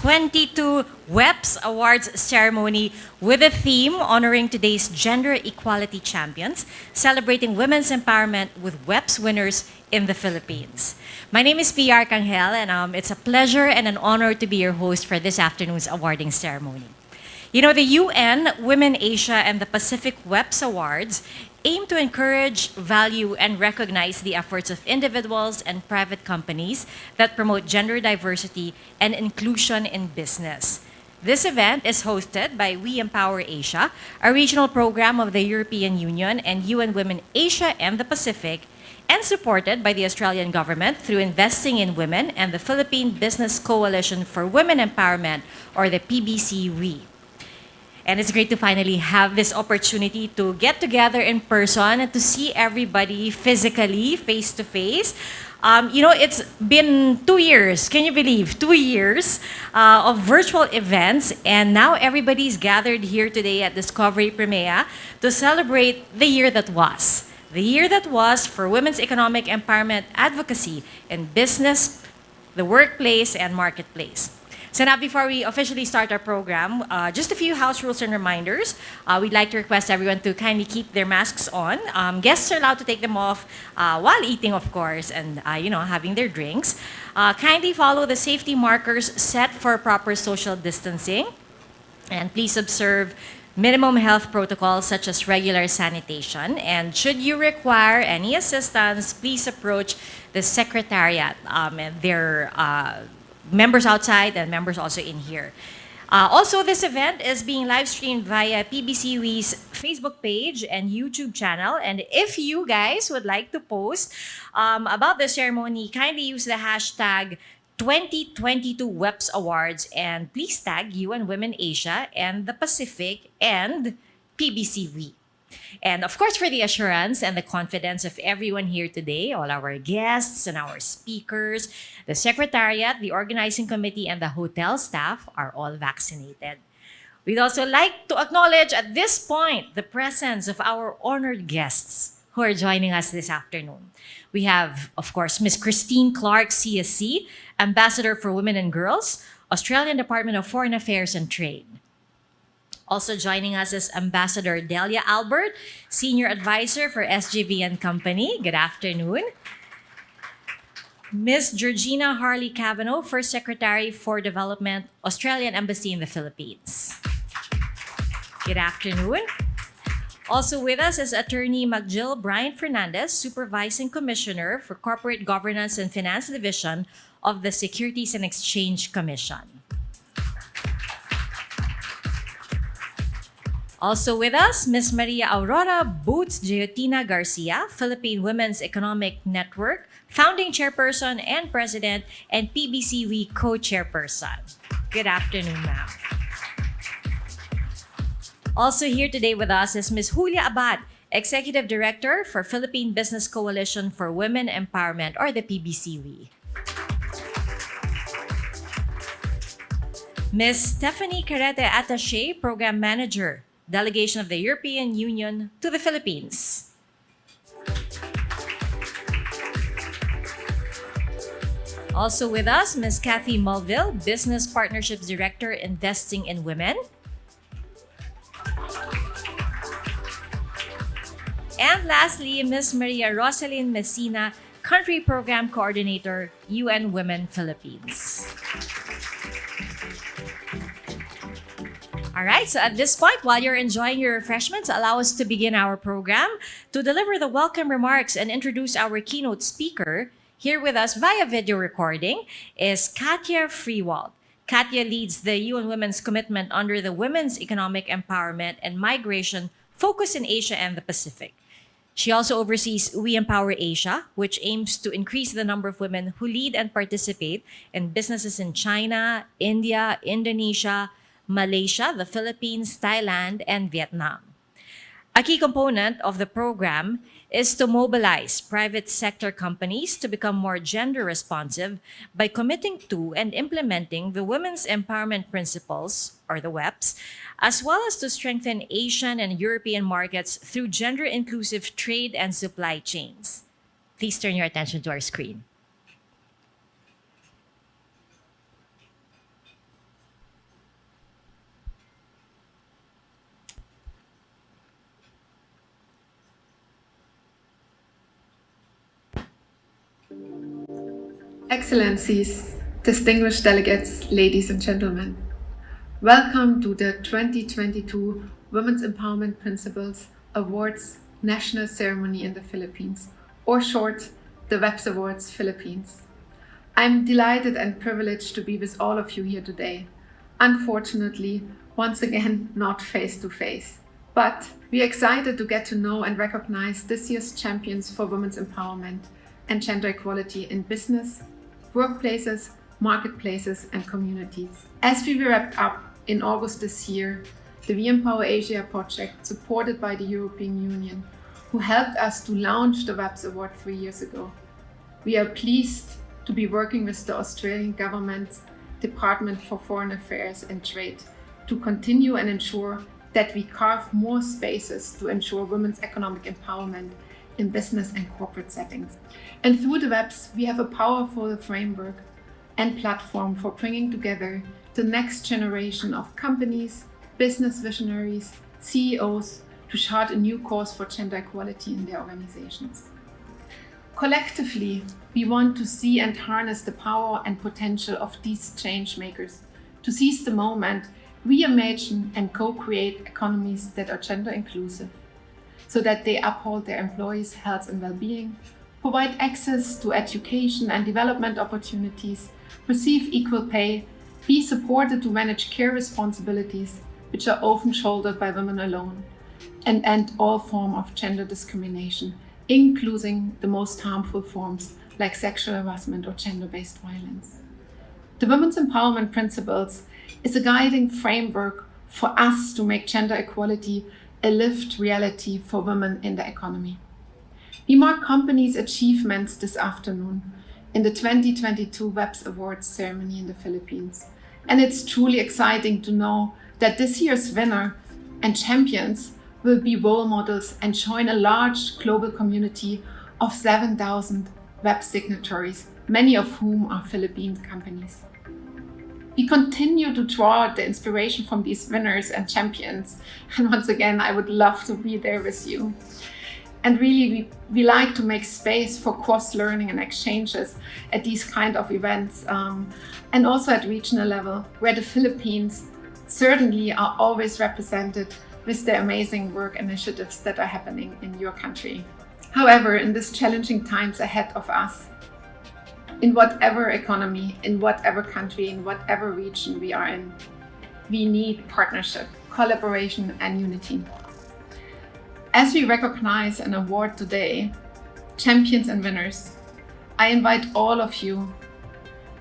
2022 WEPs Awards ceremony with a theme honoring today's gender equality champions, celebrating women's empowerment with WEPs winners in the Philippines. My name is PR Canghel, and it's a pleasure and an honor to be your host for this afternoon's awarding ceremony. You know, the UN, Women Asia, and the Pacific WEPs Awards aim to encourage, value, and recognize the efforts of individuals and private companies that promote gender diversity and inclusion in business. This event is hosted by We Empower Asia, a regional program of the European Union and UN Women Asia and the Pacific, and supported by the Australian government through investing in women and the Philippine Business Coalition for Women Empowerment, or the PBCW. And it's great to finally have this opportunity to get together in person and to see everybody physically, face to face. It's been 2 years, can you believe? 2 years of virtual events, and now everybody's gathered here today at Discovery Primea to celebrate the year that was. The year that was for women's economic empowerment advocacy in business, the workplace, and marketplace. So now, before we officially start our program, just a few house rules and reminders. We'd like to request everyone to kindly keep their masks on. Guests are allowed to take them off while eating, of course, and having their drinks. Kindly follow the safety markers set for proper social distancing, and please observe minimum health protocols such as regular sanitation. And should you require any assistance, please approach the secretariat. And their members outside and members also in here. Also, this event is being live streamed via PBCW's Facebook page and YouTube channel. And if you guys would like to post about the ceremony, kindly use the hashtag 2022 WEPs Awards, and please tag UN Women Asia and the Pacific and PBCW. And of course, for the assurance and the confidence of everyone here today, all our guests and our speakers, the Secretariat, the Organizing Committee, and the hotel staff are all vaccinated. We'd also like to acknowledge at this point the presence of our honored guests who are joining us this afternoon. We have, of course, Ms. Christine Clark, CSC, Ambassador for Women and Girls, Australian Department of Foreign Affairs and Trade. Also joining us is Ambassador Delia Albert, Senior Advisor for SGV and Company. Good afternoon. Ms. Georgina Harley Cavanaugh, First Secretary for Development, Australian Embassy in the Philippines. Good afternoon. Also with us is Attorney McGill Brian Fernandez, Supervising Commissioner for Corporate Governance and Finance Division of the Securities and Exchange Commission. Also with us, Ms. Maria Aurora Boots Giotina Garcia, Philippine Women's Economic Network, Founding Chairperson and President, and PBCW Co-Chairperson. Good afternoon, ma'am. Also here today with us is Ms. Julia Abad, Executive Director for Philippine Business Coalition for Women Empowerment, or the PBCW. Ms. Stephanie Carrete Attaché, Program Manager, Delegation of the European Union to the Philippines. Also with us, Ms. Kathy Mulville, Business Partnerships Director, Investing in Women. And lastly, Ms. Maria Rosalyn Messina, Country Program Coordinator, UN Women Philippines. All right, so at this point, while you're enjoying your refreshments, allow us to begin our program. To deliver the welcome remarks and introduce our keynote speaker, here with us via video recording is Katya Freewald. Katya leads the UN Women's Commitment under the Women's Economic Empowerment and Migration Focus in Asia and the Pacific. She also oversees We Empower Asia, which aims to increase the number of women who lead and participate in businesses in China, India, Indonesia, Malaysia, the Philippines, Thailand, and Vietnam. A key component of the program is to mobilize private sector companies to become more gender responsive by committing to and implementing the Women's Empowerment Principles, or the WEPs, as well as to strengthen Asian and European markets through gender inclusive trade and supply chains. Please turn your attention to our screen. Excellencies, distinguished delegates, ladies and gentlemen, welcome to the 2022 Women's Empowerment Principles Awards National Ceremony in the Philippines, or short, the WEPs Awards Philippines. I'm delighted and privileged to be with all of you here today. Unfortunately, once again, not face to face. But we're excited to get to know and recognize this year's champions for women's empowerment and gender equality in business, workplaces, marketplaces, and communities. As we wrapped up in August this year, the We Empower Asia project, supported by the European Union, who helped us to launch the WEPs Award 3 years ago. We are pleased to be working with the Australian government's Department for Foreign Affairs and Trade to continue and ensure that we carve more spaces to ensure women's economic empowerment in business and corporate settings. And through the WEPs, we have a powerful framework and platform for bringing together the next generation of companies, business visionaries, CEOs to chart a new course for gender equality in their organizations. Collectively, we want to see and harness the power and potential of these change makers to seize the moment, reimagine and co-create economies that are gender inclusive, so that they uphold their employees' health and well-being, provide access to education and development opportunities, receive equal pay, be supported to manage care responsibilities, which are often shouldered by women alone, and end all forms of gender discrimination, including the most harmful forms like sexual harassment or gender-based violence. The Women's Empowerment Principles is a guiding framework for us to make gender equality a lived reality for women in the economy. We mark companies' achievements this afternoon in the 2022 WEPs Awards ceremony in the Philippines. And it's truly exciting to know that this year's winner and champions will be role models and join a large global community of 7,000 WEP signatories, many of whom are Philippine companies. We continue to draw the inspiration from these winners and champions. And once again, I would love to be there with you. And really, we like to make space for cross-learning and exchanges at these kind of events, and also at regional level, where the Philippines certainly are always represented with the amazing work initiatives that are happening in your country. However, in these challenging times ahead of us, in whatever economy, in whatever country, in whatever region we are in, we need partnership, collaboration, and unity. As we recognize and award today champions and winners, I invite all of you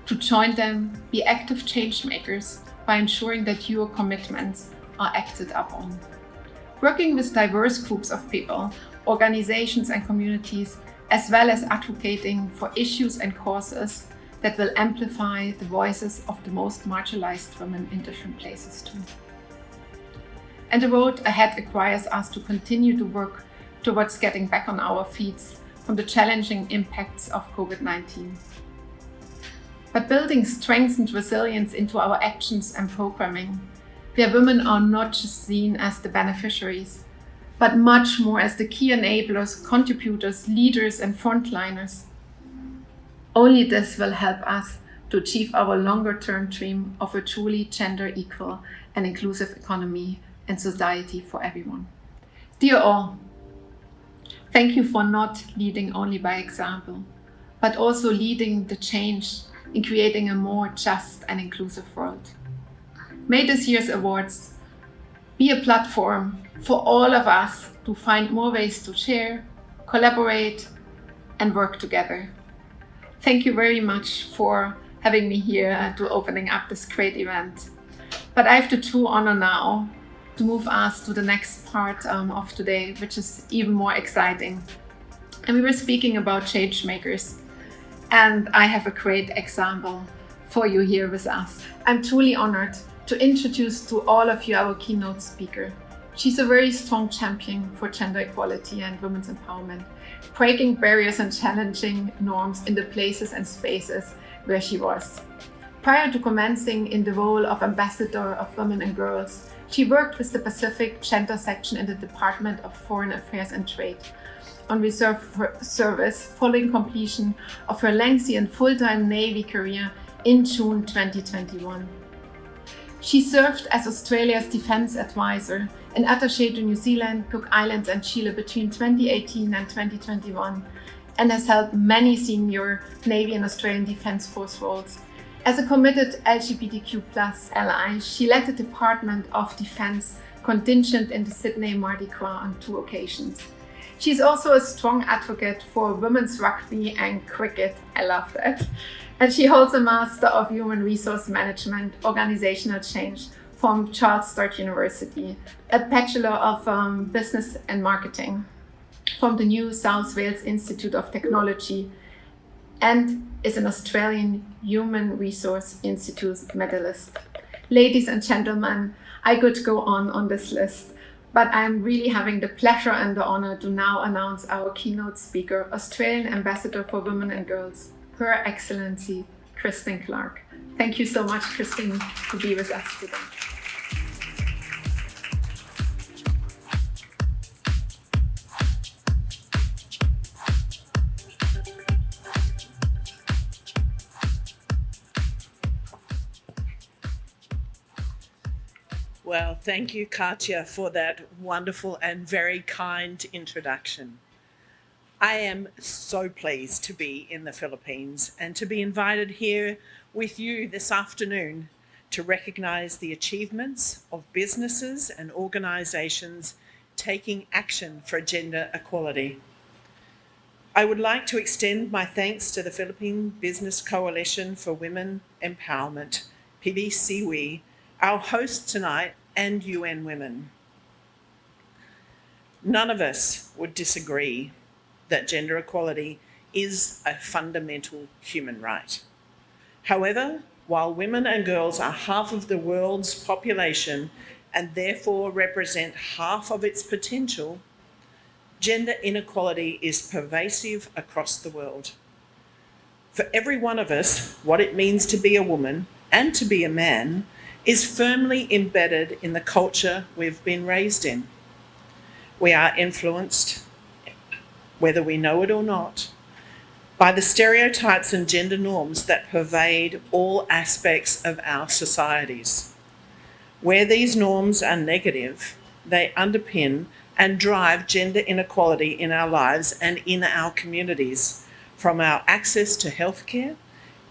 to join them, be active change makers by ensuring that your commitments are acted upon. Working with diverse groups of people, organizations, and communities, as well as advocating for issues and causes that will amplify the voices of the most marginalized women in different places too. And the road ahead requires us to continue to work towards getting back on our feet from the challenging impacts of COVID-19. By building strength and resilience into our actions and programming, where women are not just seen as the beneficiaries, but much more as the key enablers, contributors, leaders, and frontliners. Only this will help us to achieve our longer-term dream of a truly gender equal and inclusive economy and society for everyone. Dear all, thank you for not leading only by example, but also leading the change in creating a more just and inclusive world. May this year's awards be a platform for all of us to find more ways to share, collaborate, and work together. Thank you very much for having me here and to opening up this great event. But I have the true honor now to move us to the next part of today, which is even more exciting. And we were speaking about change makers, and I have a great example for you here with us. I'm truly honored to introduce to all of you our keynote speaker. She's a very strong champion for gender equality and women's empowerment, breaking barriers and challenging norms in the places and spaces where she was. Prior to commencing in the role of Ambassador of Women and Girls, she worked with the Pacific Gender Section in the Department of Foreign Affairs and Trade, on reserve service following completion of her lengthy and full-time Navy career in June 2021. She served as Australia's defence advisor and attaché to New Zealand, Cook Islands and Chile between 2018 and 2021, and has held many senior Navy and Australian Defence Force roles. As a committed LGBTQ+ ally, she led the Department of Defence contingent in the Sydney Mardi Gras on 2 occasions. She's also a strong advocate for women's rugby and cricket. I love that. And she holds a Master of Human Resource Management, Organizational Change from Charles Sturt University, a Bachelor of Business and Marketing from the New South Wales Institute of Technology, and is an Australian Human Resource Institute medalist. Ladies and gentlemen, I could go on this list, but I'm really having the pleasure and the honor to now announce our keynote speaker, Australian Ambassador for Women and Girls, Her Excellency, Kristen Clark. Thank you so much, Kristen, to be with us today. Well, thank you, Katja, for that wonderful and very kind introduction. I am so pleased to be in the Philippines and to be invited here with you this afternoon to recognise the achievements of businesses and organisations taking action for gender equality. I would like to extend my thanks to the Philippine Business Coalition for Women Empowerment, PBCW, our host tonight, and UN Women. None of us would disagree that gender equality is a fundamental human right. However, while women and girls are half of the world's population and therefore represent half of its potential, gender inequality is pervasive across the world. For every one of us, what it means to be a woman and to be a man is firmly embedded in the culture we've been raised in. We are influenced, whether we know it or not, by the stereotypes and gender norms that pervade all aspects of our societies. Where these norms are negative, they underpin and drive gender inequality in our lives and in our communities, from our access to healthcare,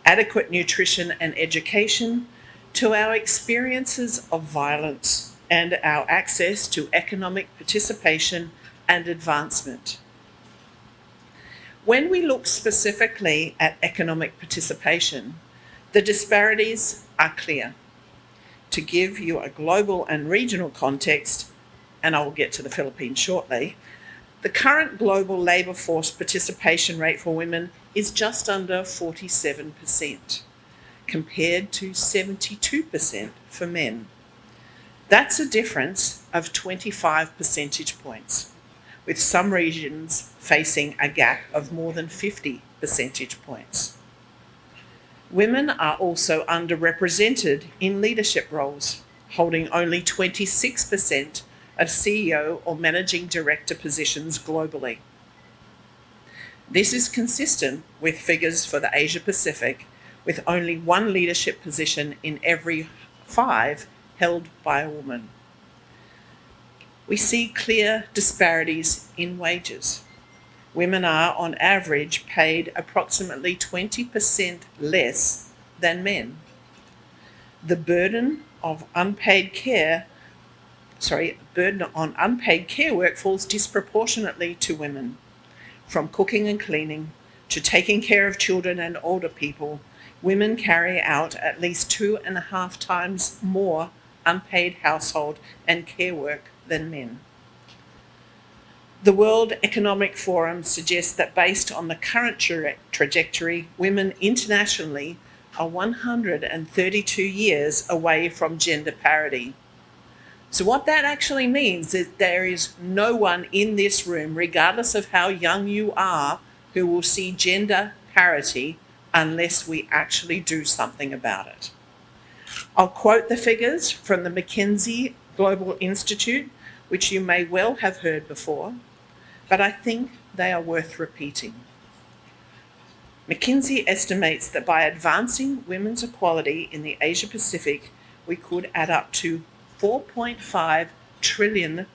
adequate nutrition and education, to our experiences of violence and our access to economic participation and advancement. When we look specifically at economic participation, the disparities are clear. To give you a global and regional context, and I will get to the Philippines shortly, the current global labour force participation rate for women is just under 47%. Compared to 72% for men. That's a difference of 25 percentage points, with some regions facing a gap of more than 50 percentage points. Women are also underrepresented in leadership roles, holding only 26% of CEO or managing director positions globally. This is consistent with figures for the Asia Pacific, with only 1 leadership position in every 5 held by a woman. We see clear disparities in wages. Women are, on average, paid approximately 20% less than men. The burden on unpaid care work falls disproportionately to women, from cooking and cleaning to taking care of children and older people. Women carry out at least 2.5 times more unpaid household and care work than men. The World Economic Forum suggests that based on the current trajectory, women internationally are 132 years away from gender parity. So what that actually means is there is no one in this room, regardless of how young you are, who will see gender parity unless we actually do something about it. I'll quote the figures from the McKinsey Global Institute, which you may well have heard before. but I think they are worth repeating. McKinsey estimates that by advancing women's equality in the Asia Pacific, we could add up to $4.5 trillion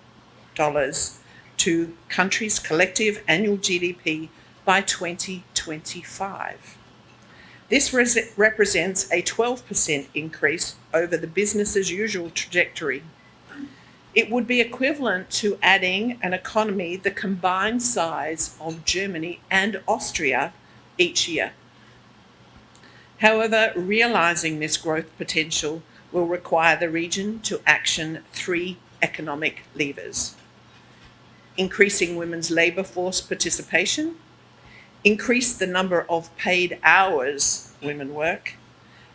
to countries' collective annual GDP by 2025. This represents a 12% increase over the business as usual trajectory. It would be equivalent to adding an economy the combined size of Germany and Austria each year. However, realising this growth potential will require the region to action 3 economic levers: increasing women's labour force participation, increase the number of paid hours women work,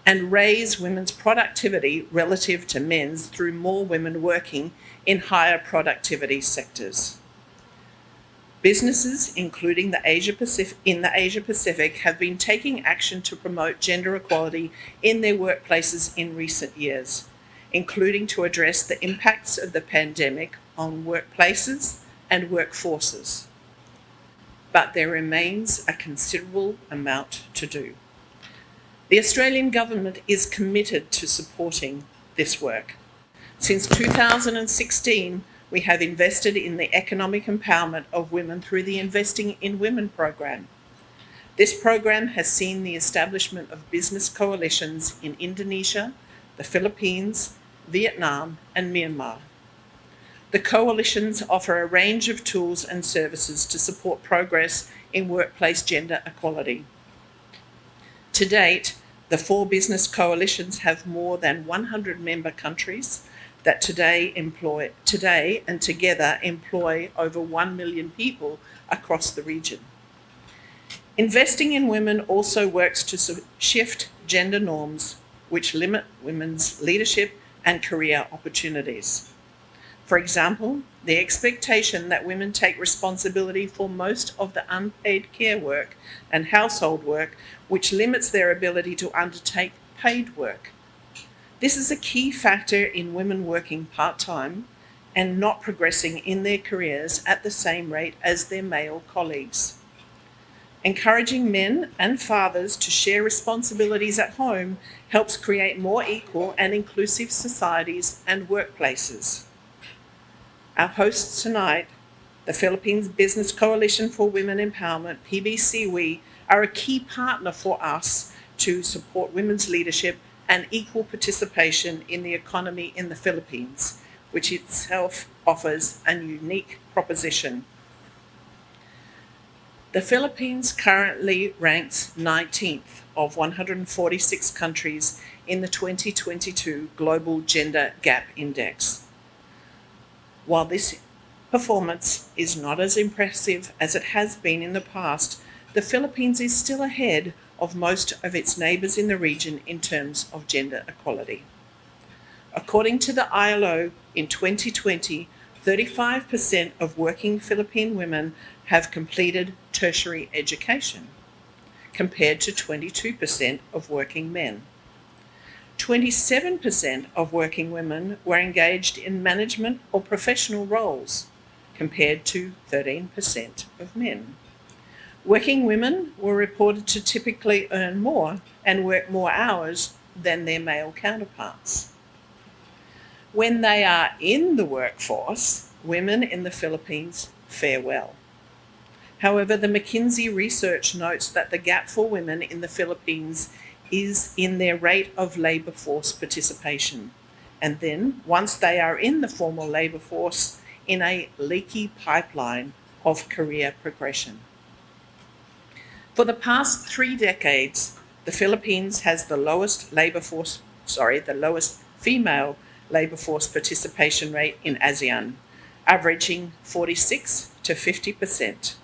and raise women's productivity relative to men's through more women working in higher productivity sectors. Businesses, including the Asia Pacific, have been taking action to promote gender equality in their workplaces in recent years, including to address the impacts of the pandemic on workplaces and workforces. But there remains a considerable amount to do. The Australian government is committed to supporting this work. Since 2016, we have invested in the economic empowerment of women through the Investing in Women program. This program has seen the establishment of business coalitions in Indonesia, the Philippines, Vietnam, and Myanmar. The coalitions offer a range of tools and services to support progress in workplace gender equality. To date, the 4 business coalitions have more than 100 member countries that today and together employ over 1 million people across the region. Investing in Women also works to shift gender norms which limit women's leadership and career opportunities. For example, the expectation that women take responsibility for most of the unpaid care work and household work, which limits their ability to undertake paid work. This is a key factor in women working part-time and not progressing in their careers at the same rate as their male colleagues. Encouraging men and fathers to share responsibilities at home helps create more equal and inclusive societies and workplaces. Our hosts tonight, the Philippines Business Coalition for Women Empowerment, PBCW, are a key partner for us to support women's leadership and equal participation in the economy in the Philippines, which itself offers a unique proposition. The Philippines currently ranks 19th of 146 countries in the 2022 Global Gender Gap Index. While this performance is not as impressive as it has been in the past, the Philippines is still ahead of most of its neighbours in the region in terms of gender equality. According to the ILO, in 2020, 35% of working Philippine women have completed tertiary education, compared to 22% of working men. 27% of working women were engaged in management or professional roles, compared to 13% of men. Working women were reported to typically earn more and work more hours than their male counterparts. When they are in the workforce, women in the Philippines fare well. However, the McKinsey research notes that the gap for women in the Philippines is in their rate of labour force participation, and then, once they are in the formal labour force, in a leaky pipeline of career progression. For the past 3 decades, the Philippines has the lowest female labour force participation rate in ASEAN, averaging 46 to 50%.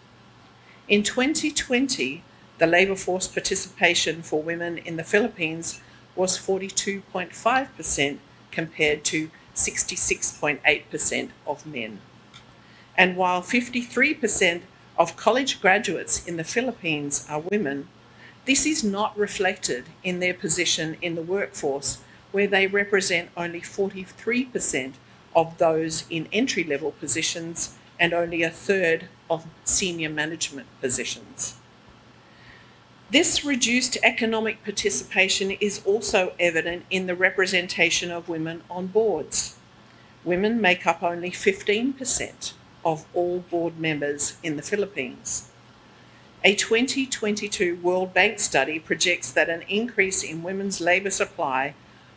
In 2020, the labour force participation for women in the Philippines was 42.5% compared to 66.8% of men. And while 53% of college graduates in the Philippines are women, this is not reflected in their position in the workforce, where they represent only 43% of those in entry-level positions and only a third of senior management positions. This reduced economic participation is also evident in the representation of women on boards. Women make up only 15% of all board members in the Philippines. A 2022 World Bank study projects that an increase in women's labour supply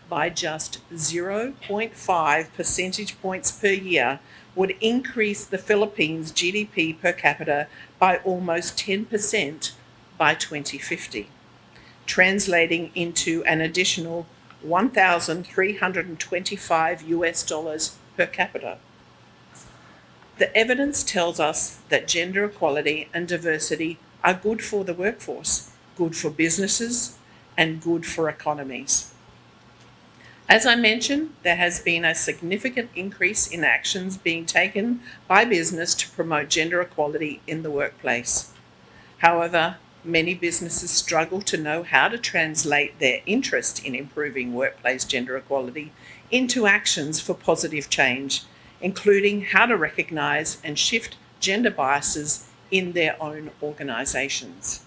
by just 0.5 percentage points per year would increase the Philippines' GDP per capita by almost 10% by 2050, translating into an additional $1,325 per capita. The evidence tells us that gender equality and diversity are good for the workforce, good for businesses, and good for economies. As I mentioned, there has been a significant increase in actions being taken by business to promote gender equality in the workplace. However, many businesses struggle to know how to translate their interest in improving workplace gender equality into actions for positive change, including how to recognise and shift gender biases in their own organisations.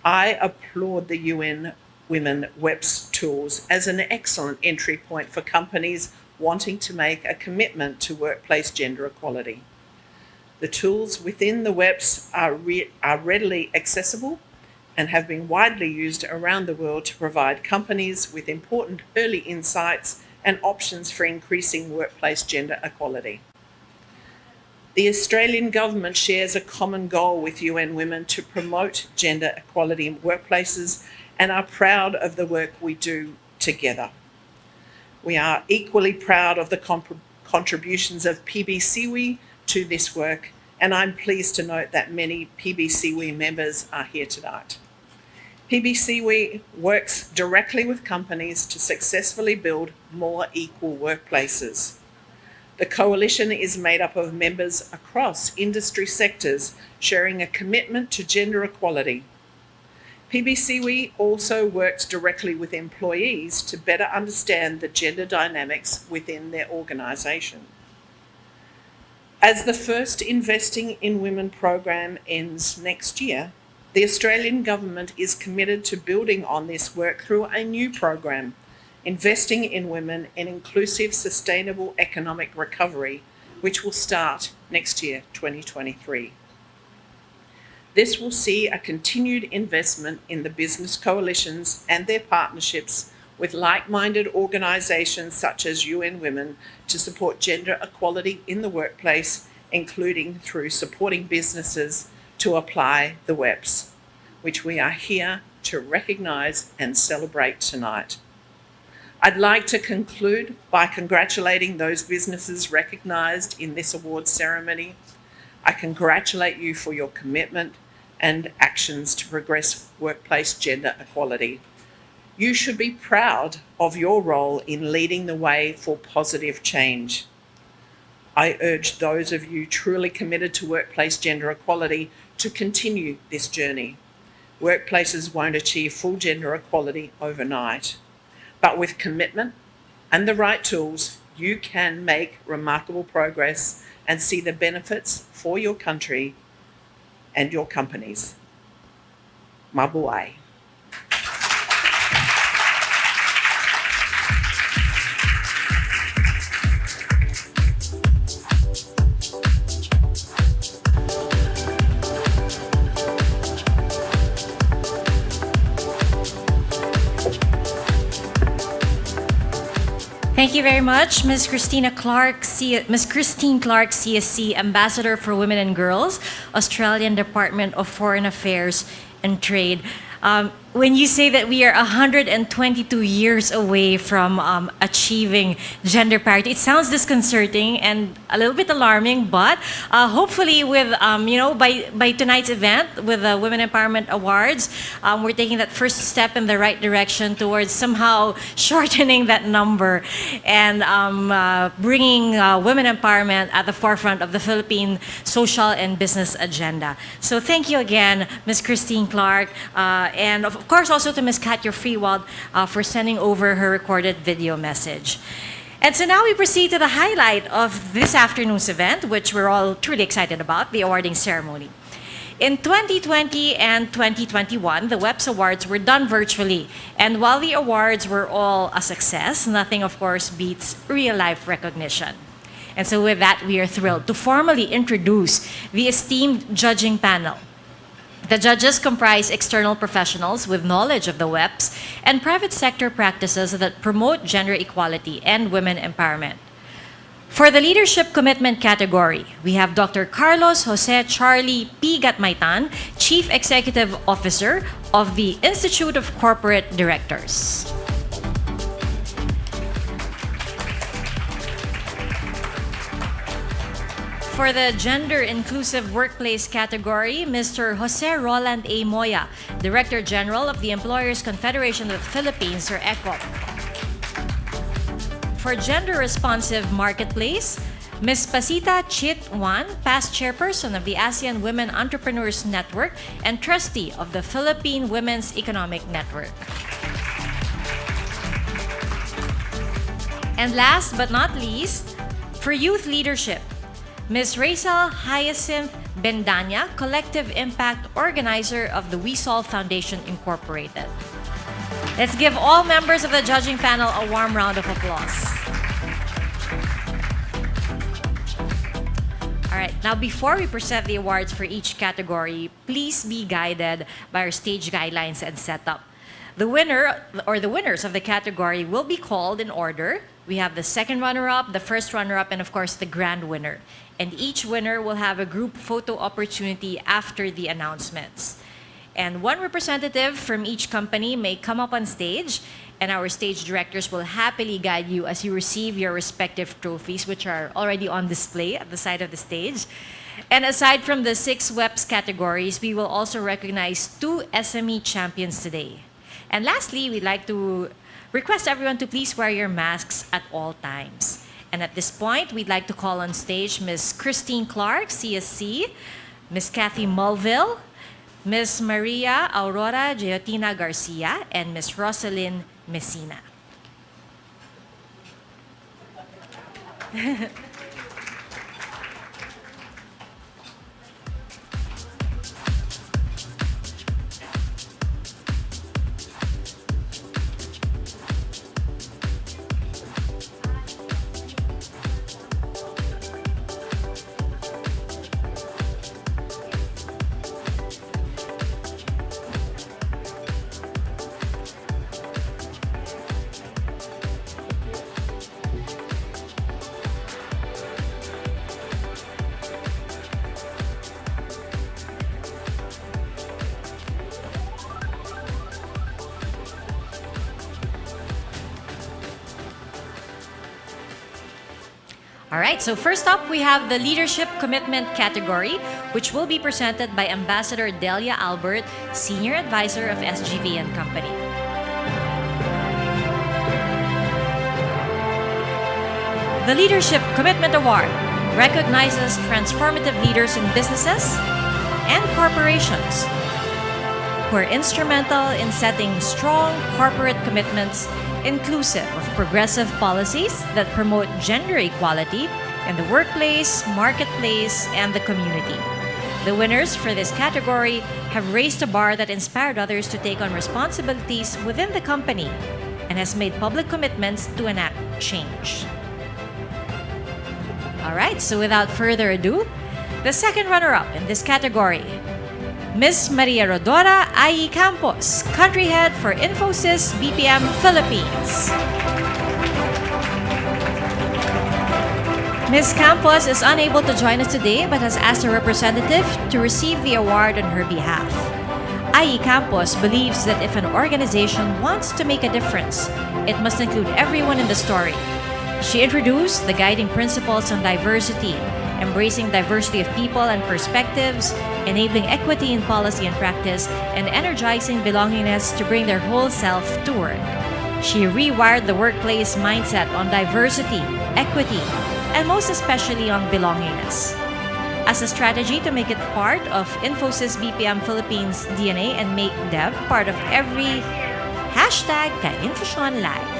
I applaud the UN Women WEPs tools as an excellent entry point for companies wanting to make a commitment to workplace gender equality. The tools within the WEPs are readily accessible and have been widely used around the world to provide companies with important early insights and options for increasing workplace gender equality. The Australian government shares a common goal with UN Women to promote gender equality in workplaces and are proud of the work we do together. We are equally proud of the contributions of PBCWE to this work, and I'm pleased to note that many PBCWE members are here tonight. PBCWE works directly with companies to successfully build more equal workplaces. The coalition is made up of members across industry sectors sharing a commitment to gender equality. PBCWE also works directly with employees to better understand the gender dynamics within their organisation. As the first Investing in Women program ends next year, the Australian government is committed to building on this work through a new program, Investing in Women in Inclusive Sustainable Economic Recovery, which will start next year, 2023. This will see a continued investment in the business coalitions and their partnerships with like-minded organisations such as UN Women to support gender equality in the workplace, including through supporting businesses to apply the WEPs, which we are here to recognise and celebrate tonight. I'd like to conclude by congratulating those businesses recognised in this awards ceremony. I congratulate you for your commitment and actions to progress workplace gender equality. You should be proud of your role in leading the way for positive change. I urge those of you truly committed to workplace gender equality to continue this journey. Workplaces won't achieve full gender equality overnight, but with commitment and the right tools, you can make remarkable progress and see the benefits for your country and your companies. Mabuhay. Thank you very much, Ms. Christine Clark, CSC, Ambassador for Women and Girls, Australian Department of Foreign Affairs and Trade. When you say that we are 122 years away from achieving gender parity, it sounds disconcerting and a little bit alarming, but hopefully with, by tonight's event with the Women Empowerment Awards, we're taking that first step in the right direction towards somehow shortening that number and bringing women empowerment at the forefront of the Philippine social and business agenda. So thank you again, Ms. Christine Clark, and of course also to Ms. Katya Freewald for sending over her recorded video message. And so now we proceed to the highlight of this afternoon's event, which we're all truly excited about, the awarding ceremony. In 2020 and 2021, the WEPs Awards were done virtually. And while the awards were all a success, nothing, of course, beats real-life recognition. And so with that, we are thrilled to formally introduce the esteemed judging panel. The judges comprise external professionals with knowledge of the WEPs and private sector practices that promote gender equality and women empowerment. For the leadership commitment category, we have Dr. Carlos Jose Charlie P. Gatmaitan, Chief Executive Officer of the Institute of Corporate Directors. For the Gender Inclusive Workplace category, Mr. Jose Roland A. Moya, Director General of the Employers Confederation of the Philippines, or ECOP. For Gender Responsive Marketplace, Ms. Pasita Chit Wan, past chairperson of the ASEAN Women Entrepreneurs Network and trustee of the Philippine Women's Economic Network. And last but not least, for youth leadership, Ms. Raisal Hyacinth Bendanya, Collective Impact Organizer of the We Solve Foundation Incorporated. Let's give all members of the judging panel a warm round of applause. All right, now before we present the awards for each category, please be guided by our stage guidelines and setup. The winner or the winners of the category will be called in order. We have the second runner-up, the first runner-up, and of course the grand winner. And each winner will have a group photo opportunity after the announcements. And one representative from each company may come up on stage, and our stage directors will happily guide you as you receive your respective trophies, which are already on display at the side of the stage. And aside from the 6 WEPs categories, we will also recognize 2 SME champions today. And lastly, we'd like to request everyone to please wear your masks at all times. And at this point, we'd like to call on stage Ms. Christine Clark, CSC, Ms. Kathy Mulville, Ms. Maria Aurora Giotina Garcia, and Ms. Rosalyn Messina. All right, so first up, we have the Leadership Commitment category, which will be presented by Ambassador Delia Albert, Senior Advisor of SGV and Company. The Leadership Commitment Award recognizes transformative leaders in businesses and corporations who are instrumental in setting strong corporate commitments inclusive of progressive policies that promote gender equality in the workplace, marketplace, and the community. The winners for this category have raised a bar that inspired others to take on responsibilities within the company and has made public commitments to enact change. All right, so without further ado, the second runner-up in this category, Ms. Maria Rodora I. Campos, Country Head for Infosys BPM Philippines. Ms. Campos is unable to join us today but has asked a representative to receive the award on her behalf. I. Campos believes that if an organization wants to make a difference, it must include everyone in the story. She introduced the guiding principles on diversity, embracing diversity of people and perspectives, enabling equity in policy and practice, and energizing belongingness to bring their whole self to work. She rewired the workplace mindset on diversity, equity, and most especially on belongingness. As a strategy to make it part of Infosys BPM Philippines DNA and make Dev part of every hashtag Ka-Infusion Live.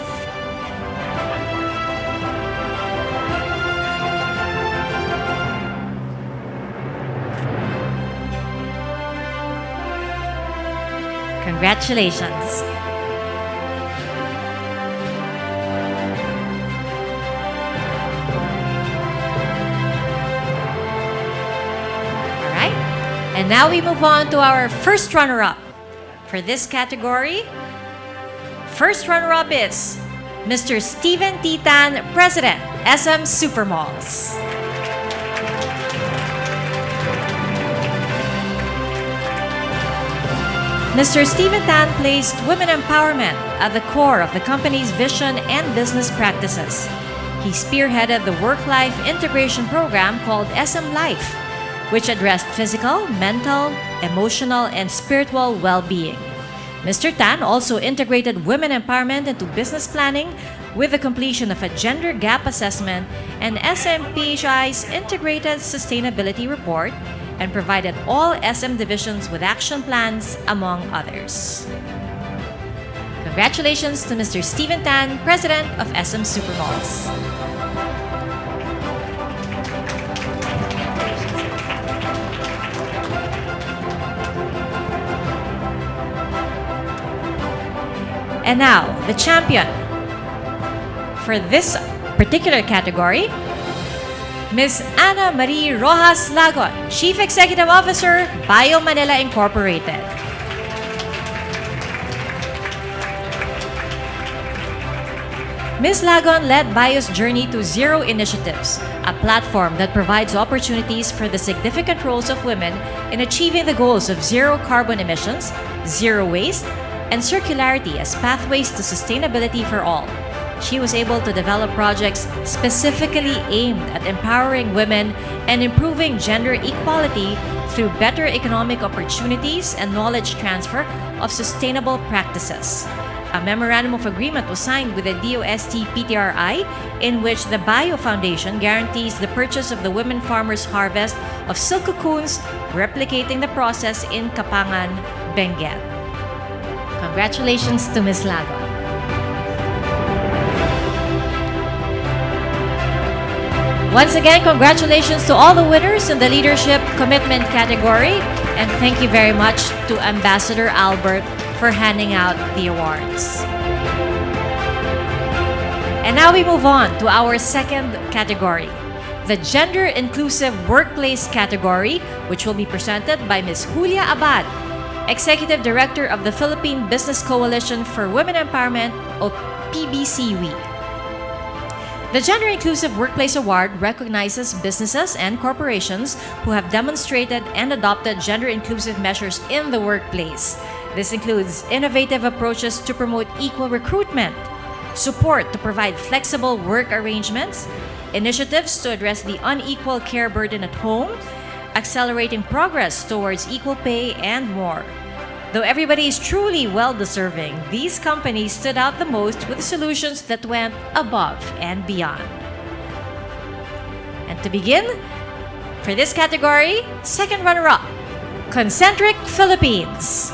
Congratulations. All right. And now we move on to our first runner-up. For this category, first runner-up is Mr. Steven T. Tan, President, SM Supermalls. Mr. Steven Tan placed women empowerment at the core of the company's vision and business practices. He spearheaded the work-life integration program called SM Life, which addressed physical, mental, emotional, and spiritual well-being. Mr. Tan also integrated women empowerment into business planning with the completion of a gender gap assessment and SMPHI's integrated sustainability report, and provided all SM divisions with action plans, among others. Congratulations to Mr. Steven Tan, President of SM Supermalls. And now, the champion for this particular category, Ms. Ana Marie Rojas Lagon, Chief Executive Officer, Bio Manila Incorporated. Ms. Lagon led Bio's journey to Zero Initiatives, a platform that provides opportunities for the significant roles of women in achieving the goals of zero carbon emissions, zero waste, and circularity as pathways to sustainability for all. She was able to develop projects specifically aimed at empowering women and improving gender equality through better economic opportunities and knowledge transfer of sustainable practices. A memorandum of agreement was signed with the DOST PTRI, in which the Bio Foundation guarantees the purchase of the women farmers' harvest of silk cocoons, replicating the process in Kapangan, Benguet. Congratulations to Ms. Lagon. Once again, congratulations to all the winners in the Leadership Commitment category, and thank you very much to Ambassador Albert for handing out the awards. And now we move on to our second category, the Gender Inclusive Workplace category, which will be presented by Ms. Julia Abad, Executive Director of the Philippine Business Coalition for Women Empowerment, or PBCW. The Gender Inclusive Workplace Award recognizes businesses and corporations who have demonstrated and adopted gender-inclusive measures in the workplace. This includes innovative approaches to promote equal recruitment, support to provide flexible work arrangements, initiatives to address the unequal care burden at home, accelerating progress towards equal pay, and more. Though everybody is truly well-deserving, these companies stood out the most with solutions that went above and beyond. And to begin, for this category, second runner-up, Concentric Philippines.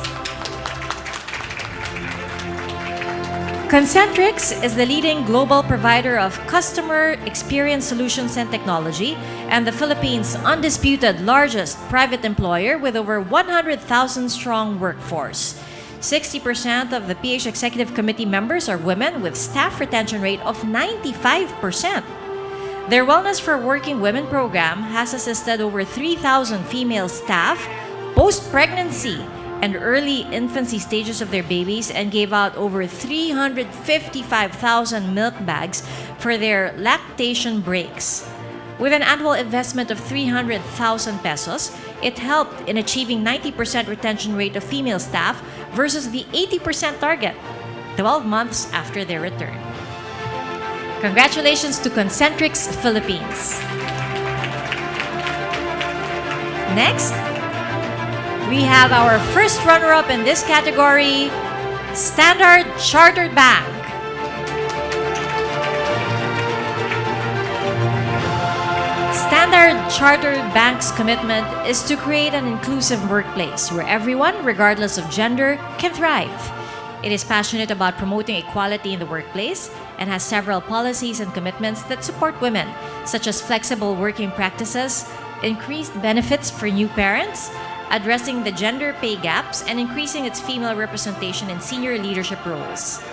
Concentrix is the leading global provider of customer experience solutions and technology, and the Philippines' undisputed largest private employer with over 100,000 strong workforce. 60% of the PH Executive Committee members are women, with staff retention rate of 95%. Their Wellness for Working Women program has assisted over 3,000 female staff post-pregnancy and early infancy stages of their babies, and gave out over 355,000 milk bags for their lactation breaks. With an annual investment of 300,000 pesos, it helped in achieving 90% retention rate of female staff versus the 80% target 12 months after their return. Congratulations to Concentrix Philippines. Next, we have our first runner-up in this category, Standard Chartered Bank. Standard Chartered Bank's commitment is to create an inclusive workplace where everyone, regardless of gender, can thrive. It is passionate about promoting equality in the workplace and has several policies and commitments that support women, such as flexible working practices, increased benefits for new parents, addressing the gender pay gaps and increasing its female representation in senior leadership roles.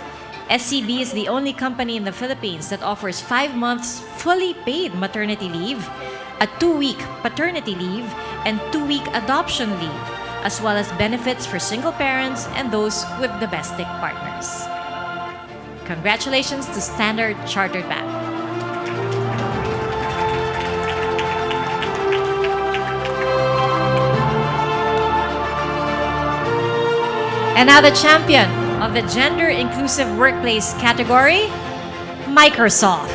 SCB is the only company in the Philippines that offers 5 months fully paid maternity leave, a 2-week paternity leave, and 2-week adoption leave, as well as benefits for single parents and those with domestic partners. Congratulations to Standard Chartered Bank. And now the champion of the Gender Inclusive Workplace category, Microsoft.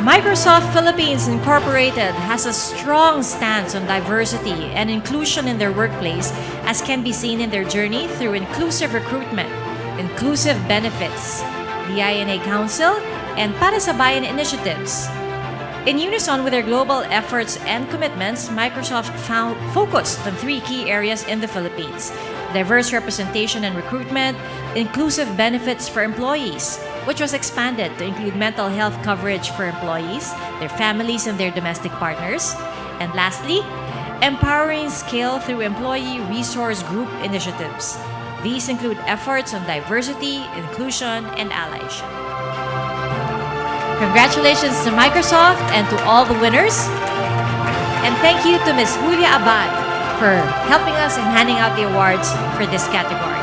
Microsoft Philippines Incorporated has a strong stance on diversity and inclusion in their workplace, as can be seen in their journey through inclusive recruitment, inclusive benefits, the INA Council, and Para sa Bayan initiatives. In unison with their global efforts and commitments, Microsoft focused on 3 key areas in the Philippines: diverse representation and recruitment, inclusive benefits for employees, which was expanded to include mental health coverage for employees, their families, and their domestic partners, and lastly, empowering scale through employee resource group initiatives. These include efforts on diversity, inclusion, and allyship. Congratulations to Microsoft and to all the winners. And thank you to Ms. Julia Abad for helping us in handing out the awards for this category.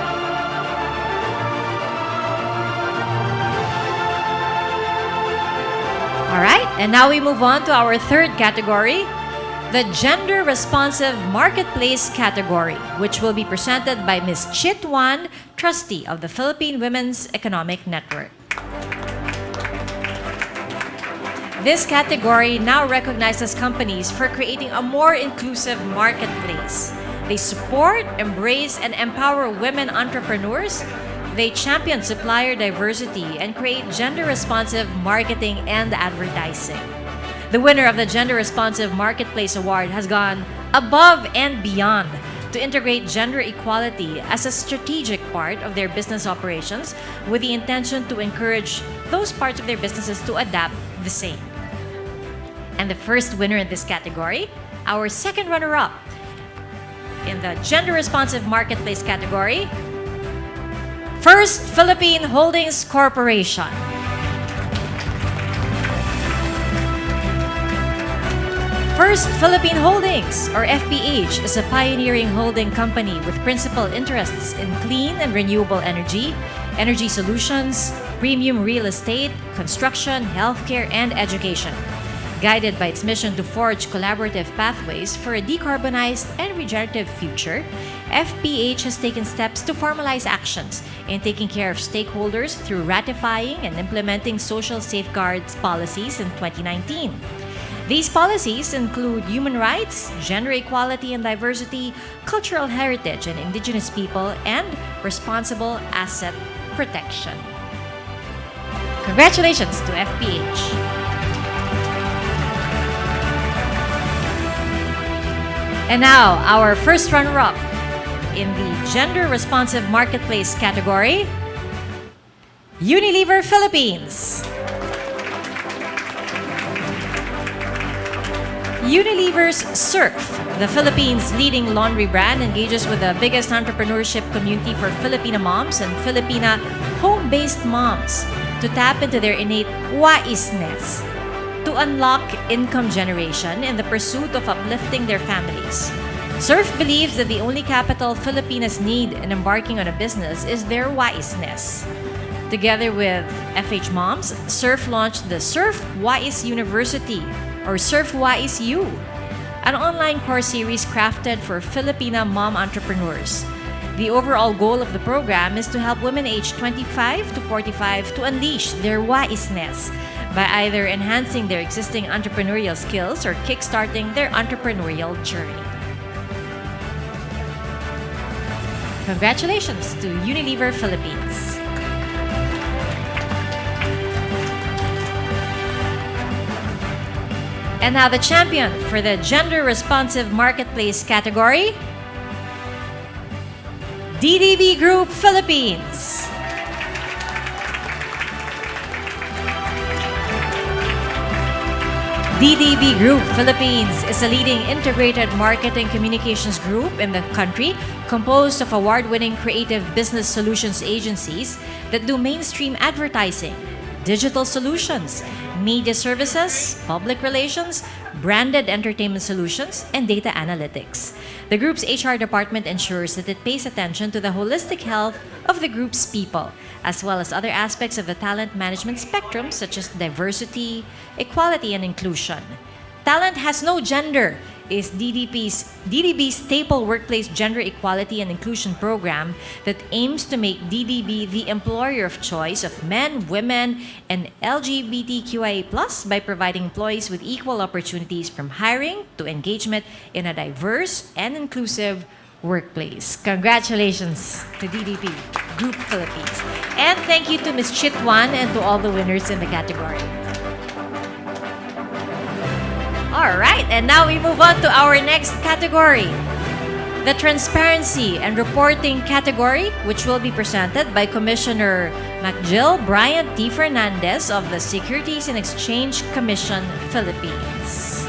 All right, and now we move on to our third category, the Gender Responsive Marketplace category, which will be presented by Ms. Chit Wan, trustee of the Philippine Women's Economic Network. This category now recognizes companies for creating a more inclusive marketplace. They support, embrace, and empower women entrepreneurs. They champion supplier diversity and create gender-responsive marketing and advertising. The winner of the Gender Responsive Marketplace Award has gone above and beyond to integrate gender equality as a strategic part of their business operations, with the intention to encourage those parts of their businesses to adapt the same. And the first winner in this category, our second runner-up in the Gender Responsive Marketplace category, First Philippine Holdings Corporation. First Philippine Holdings, or FPH, is a pioneering holding company with principal interests in clean and renewable energy, energy solutions, premium real estate, construction, healthcare, and education. Guided by its mission to forge collaborative pathways for a decarbonized and regenerative future, FPH has taken steps to formalize actions in taking care of stakeholders through ratifying and implementing social safeguards policies in 2019. These policies include human rights, gender equality and diversity, cultural heritage and indigenous people, and responsible asset protection. Congratulations to FPH. And now, our first runner-up in the Gender Responsive Marketplace category, Unilever Philippines. Unilever's Surf, the Philippines' leading laundry brand, engages with the biggest entrepreneurship community for Filipina moms and Filipina home-based moms to tap into their innate waisness, to unlock income generation in the pursuit of uplifting their families. Surf believes that the only capital Filipinas need in embarking on a business is their waisness. Together with FH Moms, Surf launched the Surf Wais University, or Surf Wais U, an online course series crafted for Filipina mom entrepreneurs. The overall goal of the program is to help women aged 25 to 45 to unleash their waisness by either enhancing their existing entrepreneurial skills or kickstarting their entrepreneurial journey. Congratulations to Unilever Philippines. And now the champion for the Gender Responsive Marketplace category, DDB Group Philippines. DDB Group Philippines is a leading integrated marketing communications group in the country, composed of award-winning creative business solutions agencies that do mainstream advertising, digital solutions, media services, public relations, branded entertainment solutions, and data analytics. The group's HR department ensures that it pays attention to the holistic health of the group's people, as well as other aspects of the talent management spectrum such as diversity, equality, and inclusion. Talent has no gender is DDB's staple workplace gender equality and inclusion program that aims to make DDB the employer of choice of men, women, and LGBTQIA+ by providing employees with equal opportunities from hiring to engagement in a diverse and inclusive workplace. Congratulations to DDB Group Philippines. And thank you to Ms. Chitwan and to all the winners in the category. All right, and now we move on to our next category, the Transparency and Reporting category, which will be presented by Commissioner MacJill Bryant T. Fernandez of the Securities and Exchange Commission, Philippines.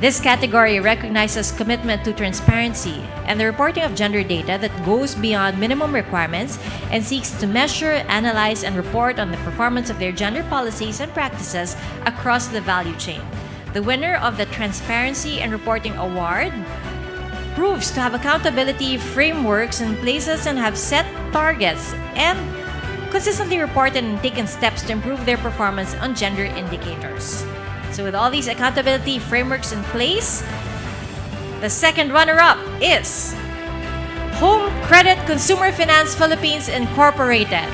This category recognizes commitment to transparency and the reporting of gender data that goes beyond minimum requirements and seeks to measure, analyze, and report on the performance of their gender policies and practices across the value chain. The winner of the Transparency and Reporting Award proves to have accountability frameworks in places and have set targets and consistently reported and taken steps to improve their performance on gender indicators. So with all these accountability frameworks in place, the second runner-up is Home Credit Consumer Finance Philippines Incorporated.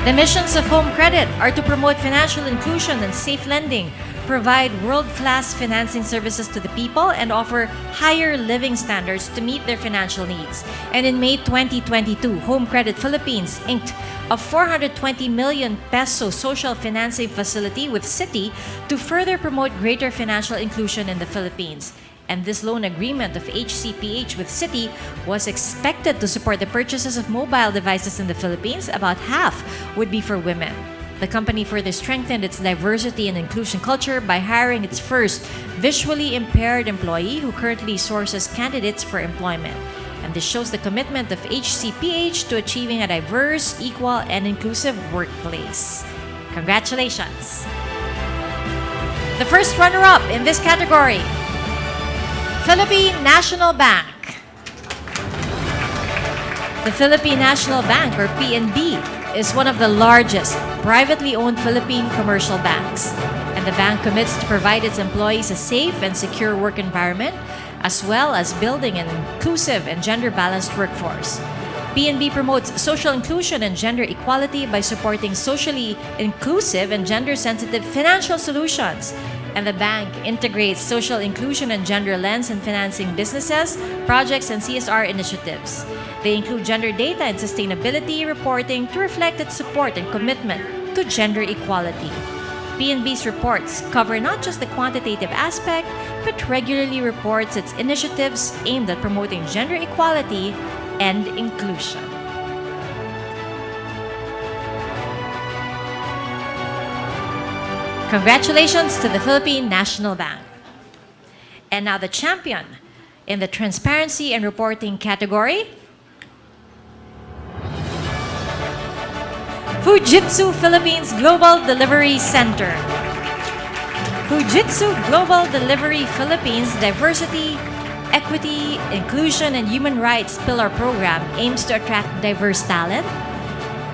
The missions of Home Credit are to promote financial inclusion and safe lending, provide world-class financing services to the people, and offer higher living standards to meet their financial needs. And in May 2022, Home Credit Philippines inked a 420 million peso social financing facility with Citi to further promote greater financial inclusion in the Philippines. And this loan agreement of HCPH with Citi was expected to support the purchases of mobile devices in the Philippines. About half would be for women. The company further strengthened its diversity and inclusion culture by hiring its first visually impaired employee who currently sources candidates for employment. And this shows the commitment of HCPH to achieving a diverse, equal, and inclusive workplace. Congratulations! The first runner-up in this category, Philippine National Bank. The Philippine National Bank, or PNB, is one of the largest privately owned Philippine commercial banks, and the bank commits to provide its employees a safe and secure work environment, as well as building an inclusive and gender-balanced workforce. PNB promotes social inclusion and gender equality by supporting socially inclusive and gender-sensitive financial solutions. And the bank integrates social inclusion and gender lens in financing businesses, projects, and CSR initiatives. They include gender data and sustainability reporting to reflect its support and commitment to gender equality. PNB's reports cover not just the quantitative aspect, but regularly reports its initiatives aimed at promoting gender equality and inclusion. Congratulations to the Philippine National Bank. And now the champion in the Transparency and Reporting category, Fujitsu Philippines Global Delivery Center. Fujitsu Global Delivery Philippines Diversity, Equity, Inclusion, and Human Rights Pillar Program aims to attract diverse talent,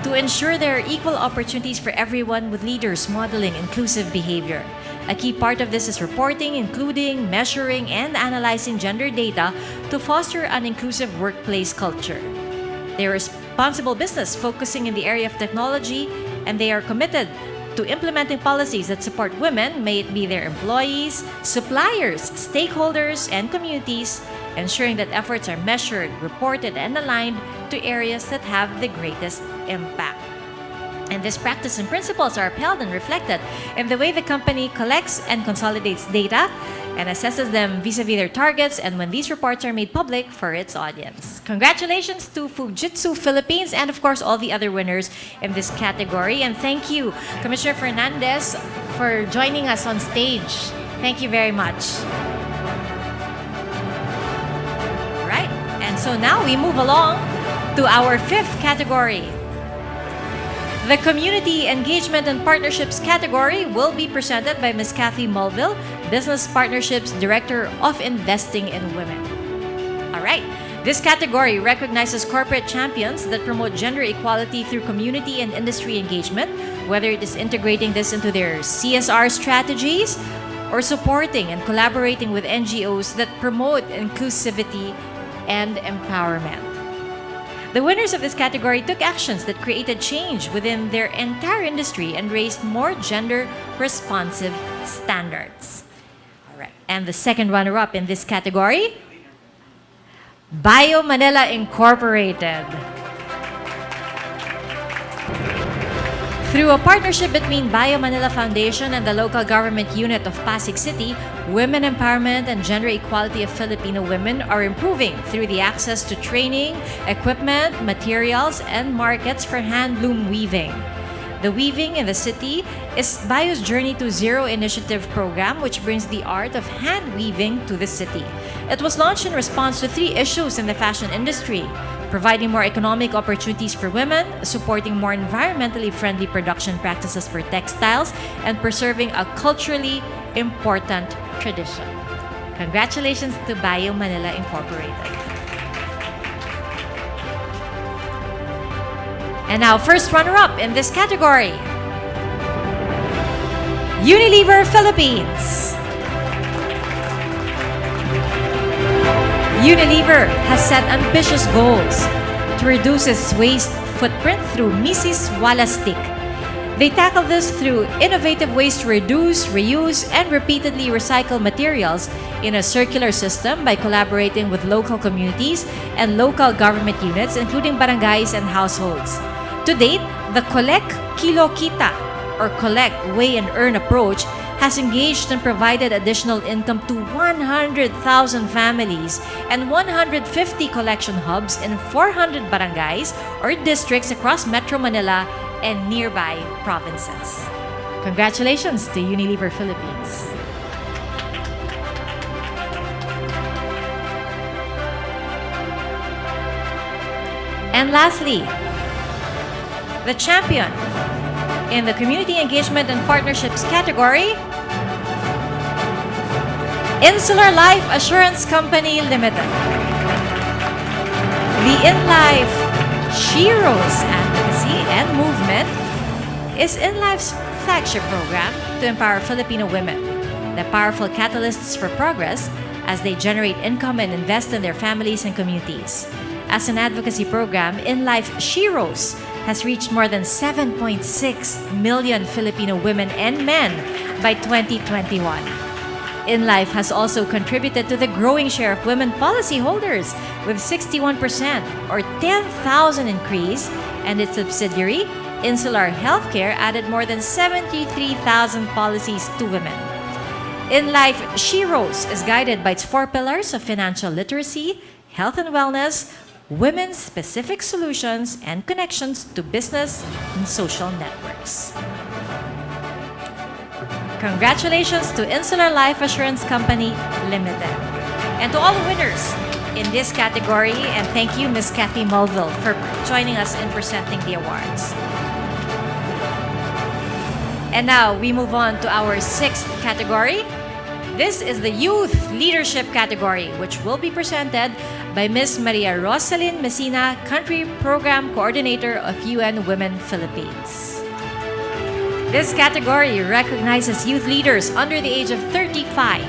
to ensure there are equal opportunities for everyone, with leaders modeling inclusive behavior. A key part of this is reporting, including measuring and analyzing gender data to foster an inclusive workplace culture. They are a responsible business focusing in the area of technology, and they are committed to implementing policies that support women, may it be their employees, suppliers, stakeholders, and communities, ensuring that efforts are measured, reported, and aligned to areas that have the greatest impact. And this practice and principles are upheld and reflected in the way the company collects and consolidates data and assesses them vis-a-vis their targets and when these reports are made public for its audience. Congratulations to Fujitsu Philippines and of course all the other winners in this category. And thank you, Commissioner Fernandez, for joining us on stage. Thank you very much. Right, and so now we move along to our fifth category. The Community Engagement and Partnerships category will be presented by Ms. Kathy Mulville, Business Partnerships Director of Investing in Women. All right. This category recognizes corporate champions that promote gender equality through community and industry engagement, whether it is integrating this into their CSR strategies or supporting and collaborating with NGOs that promote inclusivity and empowerment. The winners of this category took actions that created change within their entire industry and raised more gender-responsive standards. All right. And the second runner-up in this category, Bio Manila Incorporated. Through a partnership between Bio Manila Foundation and the local government unit of Pasig City, women empowerment and gender equality of Filipino women are improving through the access to training, equipment, materials, and markets for handloom weaving. The Weaving in the City is Bio's Journey to Zero initiative program, which brings the art of hand weaving to the city. It was launched in response to 3 issues in the fashion industry: providing more economic opportunities for women, supporting more environmentally friendly production practices for textiles, and preserving a culturally important tradition. Congratulations to Bio Manila Incorporated. And now, first runner-up in this category, Unilever Philippines. Unilever has set ambitious goals to reduce its waste footprint through Mrs. Wala Stick. They tackle this through innovative ways to reduce, reuse, and repeatedly recycle materials in a circular system by collaborating with local communities and local government units, including barangays and households. To date, the Collect Kilo Kita, or Collect, Weigh and Earn approach has engaged and provided additional income to 100,000 families and 150 collection hubs in 400 barangays or districts across Metro Manila and nearby provinces. Congratulations to Unilever Philippines. And lastly, the champion in the Community Engagement and Partnerships category, Insular Life Assurance Company Limited. The InLife Sheroes advocacy and movement is InLife's flagship program to empower Filipino women, the powerful catalysts for progress as they generate income and invest in their families and communities. As an advocacy program, InLife Sheroes has reached more than 7.6 million Filipino women and men by 2021. InLife has also contributed to the growing share of women policyholders with 61% or 10,000 increase, and its subsidiary, Insular Healthcare, added more than 73,000 policies to women. InLife Sheroes is guided by its 4 pillars of financial literacy, health and wellness, women's specific solutions, and connections to business and social networks. Congratulations to Insular Life Assurance Company Limited. And to all the winners in this category, and thank you, Ms. Kathy Mulville, for joining us in presenting the awards. And now we move on to our 6th category. This is the Youth Leadership category, which will be presented by Ms. Maria Rosalyn Messina, Country Program Coordinator of UN Women Philippines. This category recognizes youth leaders under the age of 35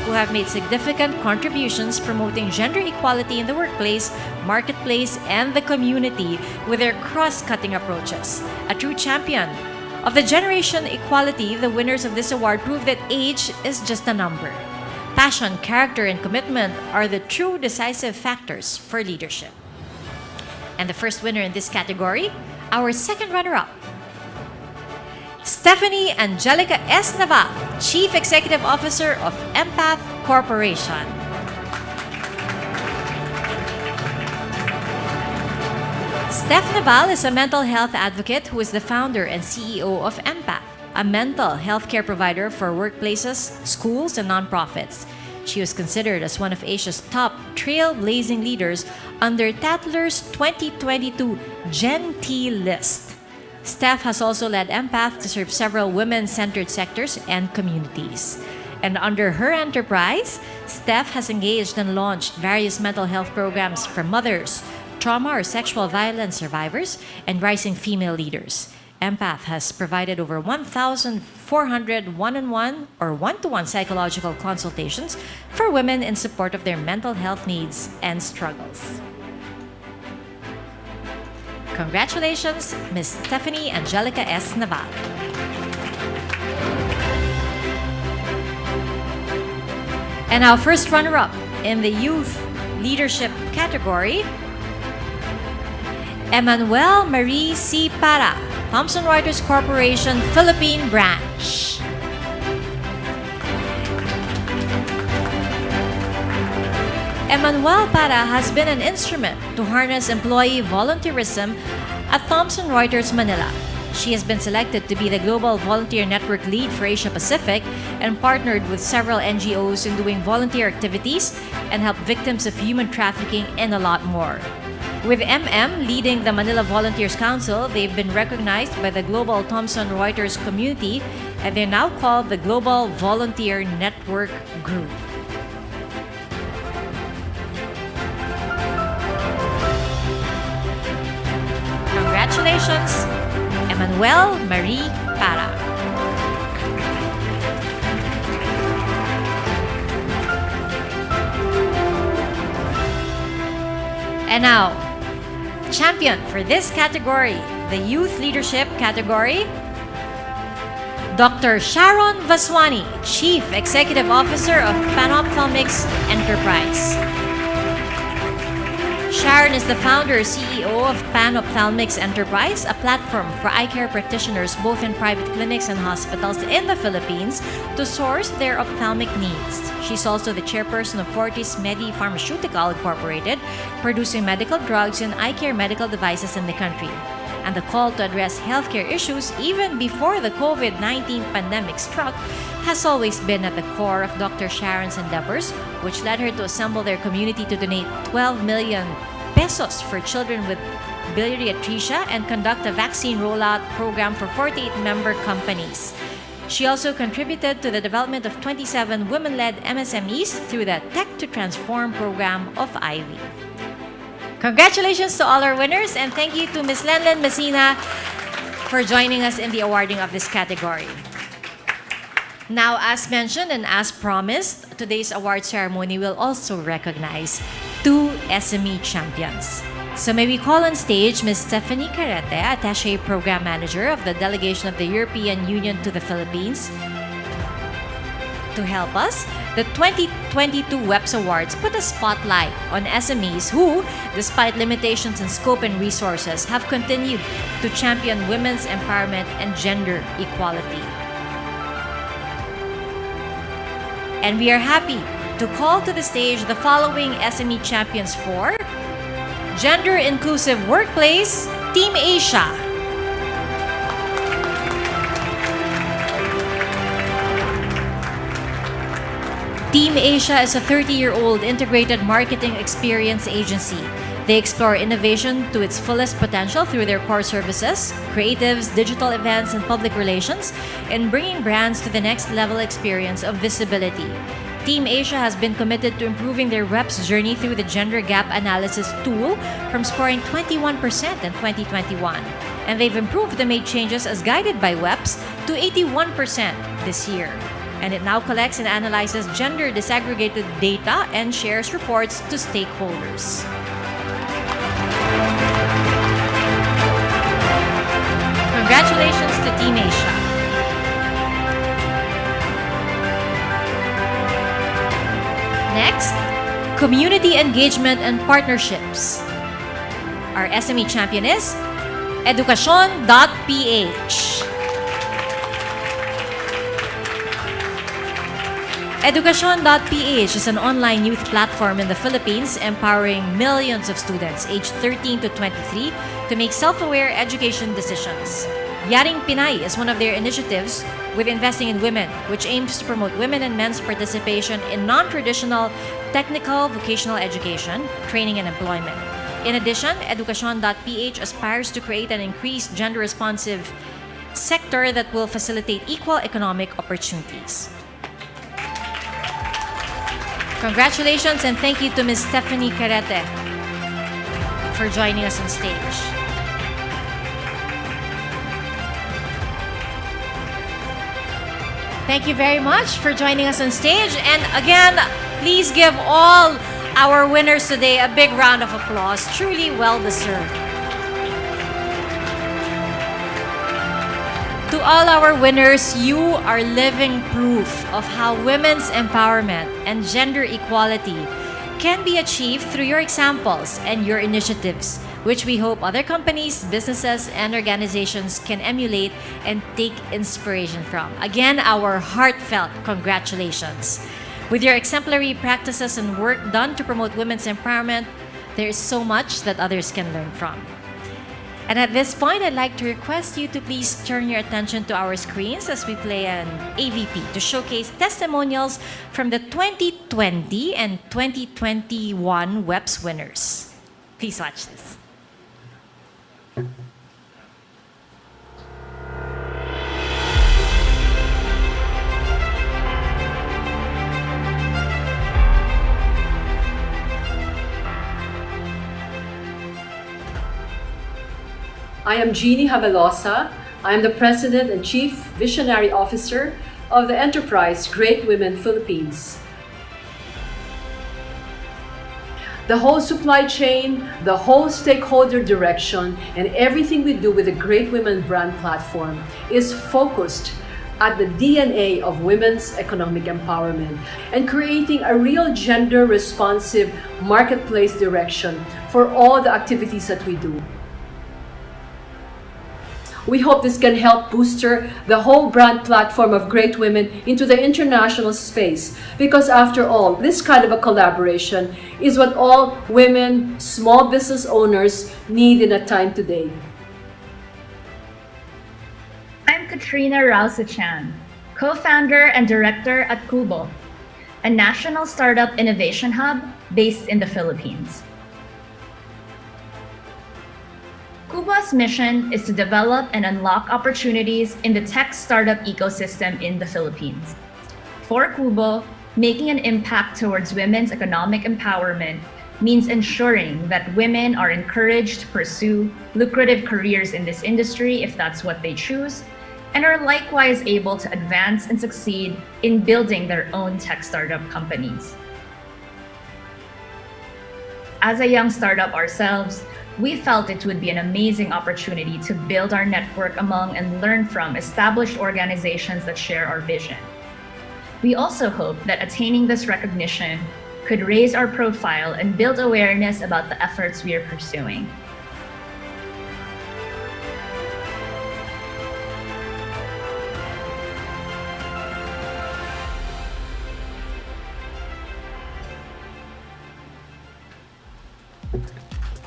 who have made significant contributions promoting gender equality in the workplace, marketplace, and the community with their cross-cutting approaches. A true champion of the generation equality, the winners of this award prove that age is just a number. Passion, character, and commitment are the true decisive factors for leadership. And the first winner in this category, our second runner-up, Stephanie Angelica S. Naval, Chief Executive Officer of Empath Corporation. Steph Naval is a mental health advocate who is the founder and CEO of Empath, a mental health care provider for workplaces, schools, and nonprofits. She was considered as one of Asia's top trailblazing leaders under Tatler's 2022 Gen T list. Steph has also led Empath to serve several women-centered sectors and communities. And under her enterprise, Steph has engaged and launched various mental health programs for mothers, trauma or sexual violence survivors, and rising female leaders. Empath has provided over 1,400 one-on-one or one-to-one psychological consultations for women in support of their mental health needs and struggles. Congratulations, Ms. Stephanie Angelica S. Naval. And our first runner-up in the Youth Leadership category, Emmanuel Marie C. Para, Thomson Reuters Corporation, Philippine Branch. Emmanuel Para has been an instrument to harness employee volunteerism at Thomson Reuters Manila. She has been selected to be the Global Volunteer Network Lead for Asia Pacific and partnered with several NGOs in doing volunteer activities and help victims of human trafficking and a lot more. With MM leading the Manila Volunteers Council, they've been recognized by the global Thomson Reuters community, and they're now called the Global Volunteer Network Group. Congratulations, Emmanuel Marie Para. And now, champion for this category, the Youth Leadership category, Dr. Sharon Vaswani, Chief Executive Officer of Panophthalmics Enterprise. Sharon is the founder and CEO of Panophthalmics Enterprise, a platform for eye care practitioners both in private clinics and hospitals in the Philippines to source their ophthalmic needs. She's also the chairperson of Fortis Medi Pharmaceutical Incorporated, producing medical drugs and eye care medical devices in the country. And the call to address healthcare issues even before the COVID-19 pandemic struck has always been at the core of Dr. Sharon's endeavors, which led her to assemble their community to donate 12 million pesos for children with biliary atresia and conduct a vaccine rollout program for 48 member companies. She also contributed to the development of 27 women-led MSMEs through the Tech to Transform program of Ivy. Congratulations to all our winners, and thank you to Ms. Lenlen Messina for joining us in the awarding of this category. Now, as mentioned and as promised, today's award ceremony will also recognize 2 SME champions. So may we call on stage Ms. Stephanie Carrete, Attaché Program Manager of the Delegation of the European Union to the Philippines, to help us. The 2022 WEPs Awards put a spotlight on SMEs who, despite limitations in scope and resources, have continued to champion women's empowerment and gender equality. And we are happy to call to the stage the following SME champions for Gender Inclusive Workplace, Team Asia. Team Asia is a 30-year-old integrated marketing experience agency. They explore innovation to its fullest potential through their core services, creatives, digital events, and public relations, and bringing brands to the next level experience of visibility. Team Asia has been committed to improving their reps' journey through the gender gap analysis tool from scoring 21% in 2021. And they've improved and made changes as guided by WEPs to 81% this year. And it now collects and analyzes gender disaggregated data and shares reports to stakeholders. Congratulations to Team Asia. Next, community engagement and partnerships. Our SME champion is Educacion.ph. Educacion.ph is an online youth platform in the Philippines empowering millions of students aged 13 to 23 to make self-aware education decisions. Yaring Pinay is one of their initiatives with investing in women, which aims to promote women and men's participation in non-traditional technical vocational education, training, and employment. In addition, Educacion.ph aspires to create an increased gender-responsive sector that will facilitate equal economic opportunities. Congratulations and thank you to Ms. Stephanie Carete for joining us on stage. Thank you very much for joining us on stage. And again, please give all our winners today a big round of applause. Truly well deserved. To all our winners, you are living proof of how women's empowerment and gender equality can be achieved through your examples and your initiatives, which we hope other companies, businesses, and organizations can emulate and take inspiration from. Again, our heartfelt congratulations. With your exemplary practices and work done to promote women's empowerment, there is so much that others can learn from. And at this point, I'd like to request you to please turn your attention to our screens as we play an AVP to showcase testimonials from the 2020 and 2021 WEPs winners. Please watch this. I am Jeannie Havelosa. I am the President and Chief Visionary Officer of the enterprise Great Women Philippines. The whole supply chain, the whole stakeholder direction, and everything we do with the Great Women brand platform is focused at the DNA of women's economic empowerment and creating a real gender-responsive marketplace direction for all the activities that we do. We hope this can help booster the whole brand platform of Great Women into the international space, because after all, this kind of a collaboration is what all women, small business owners need in a time today. I'm Katrina Rausachan, co-founder and director at Kubo, a national startup innovation hub based in the Philippines. Kubo's mission is to develop and unlock opportunities in the tech startup ecosystem in the Philippines. For Kubo, making an impact towards women's economic empowerment means ensuring that women are encouraged to pursue lucrative careers in this industry if that's what they choose, and are likewise able to advance and succeed in building their own tech startup companies. As a young startup ourselves, we felt it would be an amazing opportunity to build our network among and learn from established organizations that share our vision. We also hope that attaining this recognition could raise our profile and build awareness about the efforts we are pursuing.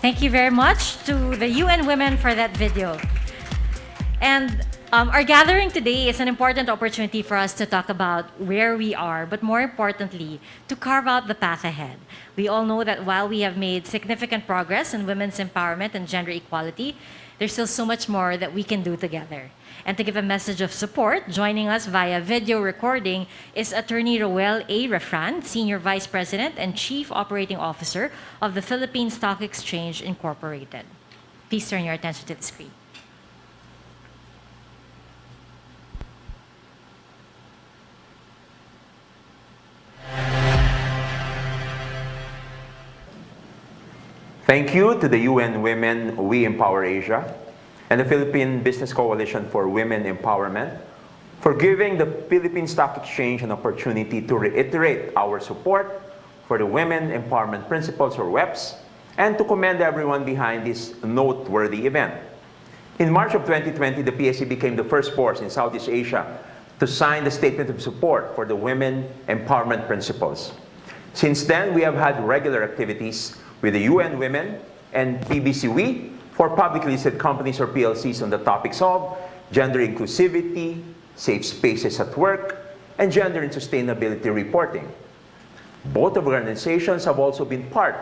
Thank you very much to the UN Women for that video. And our gathering today is an important opportunity for us to talk about where we are, but more importantly, to carve out the path ahead. We all know that while we have made significant progress in women's empowerment and gender equality, there's still so much more that we can do together. And to give a message of support, joining us via video recording is Attorney Roel A. Refran, Senior Vice President and Chief Operating Officer of the Philippine Stock Exchange Incorporated. Please turn your attention to the screen. Thank you to the UN Women We Empower Asia and the Philippine Business Coalition for Women Empowerment for giving the Philippine Stock Exchange an opportunity to reiterate our support for the Women Empowerment Principles, or WEPs, and to commend everyone behind this noteworthy event. In March of 2020, the PSE became the first force in Southeast Asia to sign the statement of support for the Women Empowerment Principles. Since then, we have had regular activities with the UN Women and PBCW for publicly listed companies or PLCs on the topics of gender inclusivity, safe spaces at work, and gender and sustainability reporting. Both organizations have also been part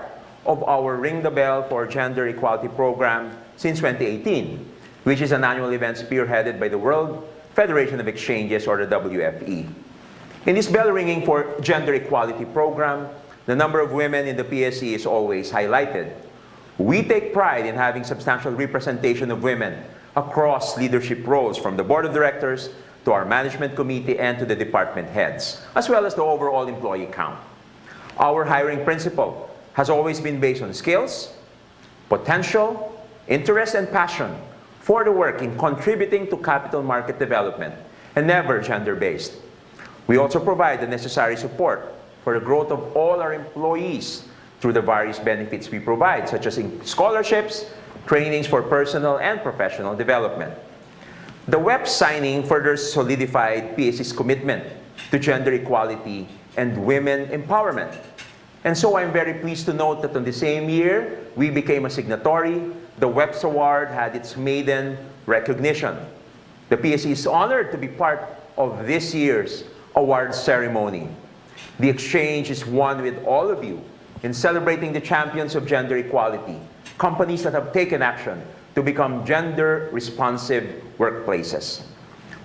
of our Ring the Bell for Gender Equality program since 2018, which is an annual event spearheaded by the World Federation of Exchanges, or the WFE. In this bell ringing for gender equality program, the number of women in the PSE is always highlighted. We take pride in having substantial representation of women across leadership roles, from the board of directors to our management committee and to the department heads, as well as the overall employee count. Our hiring principle has always been based on skills, potential, interest, and passion for the work in contributing to capital market development, and never gender-based. We also provide the necessary support for the growth of all our employees through the various benefits we provide, such as scholarships, trainings for personal and professional development. The WEPs signing further solidified PSE's commitment to gender equality and women empowerment. And so I'm very pleased to note that in the same year we became a signatory, the WEPs Award had its maiden recognition. The PSE is honored to be part of this year's awards ceremony. The exchange is one with all of you in celebrating the champions of gender equality, companies that have taken action to become gender-responsive workplaces.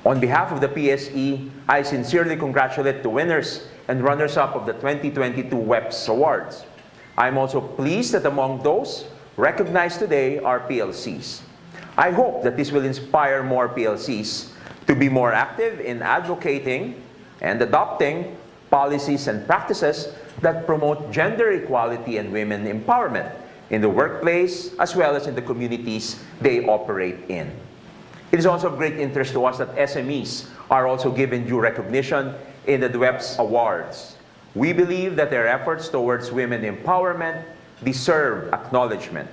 On behalf of the PSE, I sincerely congratulate the winners and runners-up of the 2022 WEPs Awards. I'm also pleased that among those recognized today are PLCs. I hope that this will inspire more PLCs to be more active in advocating and adopting policies and practices that promote gender equality and women empowerment in the workplace as well as in the communities they operate in. It is also of great interest to us that SMEs are also given due recognition in the WEPs Awards. We believe that their efforts towards women empowerment deserve acknowledgement.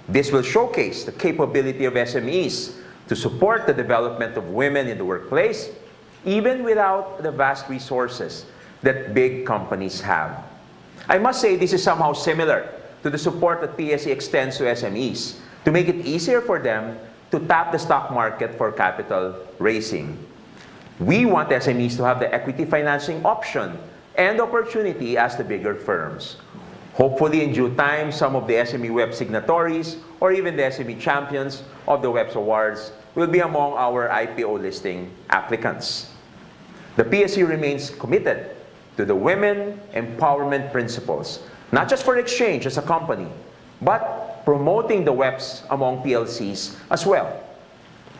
This will showcase the capability of SMEs to support the development of women in the workplace, even without the vast resources that big companies have. I must say this is somehow similar to the support that PSE extends to SMEs to make it easier for them to tap the stock market for capital raising. We want SMEs to have the equity financing option and opportunity as the bigger firms. Hopefully, in due time, some of the SME WEP signatories or even the SME champions of the WEPs Awards will be among our IPO listing applicants. The PSE remains committed to the women empowerment principles, not just for exchange as a company, but promoting the WEPs among PLCs as well.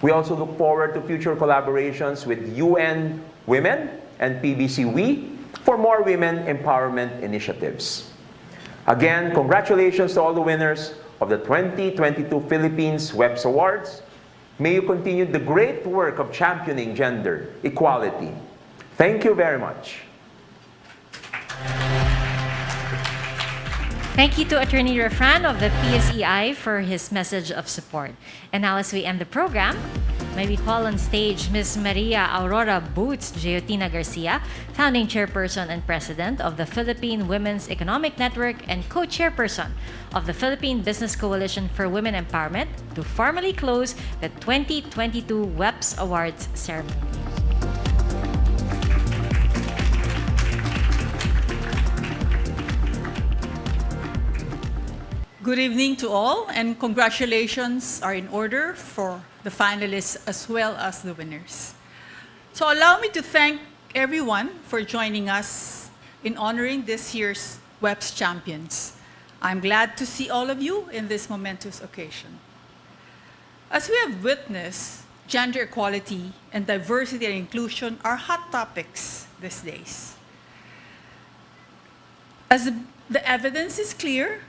We also look forward to future collaborations with UN Women and PBCW for more women empowerment initiatives. Again, congratulations to all the winners of the 2022 Philippines WEPs Awards. May you continue the great work of championing gender equality. Thank you very much. Thank you to Attorney Refran of the PSEI for his message of support. And now, as we end the program, may we call on stage Ms. Maria Aurora Boots Giotina Garcia, founding chairperson and president of the Philippine Women's Economic Network and co-chairperson of the Philippine Business Coalition for Women Empowerment, to formally close the 2022 WEPs Awards ceremony. Good evening to all, and congratulations are in order for the finalists as well as the winners. So allow me to thank everyone for joining us in honoring this year's WEPs champions. I'm glad to see all of you in this momentous occasion. As we have witnessed, gender equality and diversity and inclusion are hot topics these days. As the evidence is clear,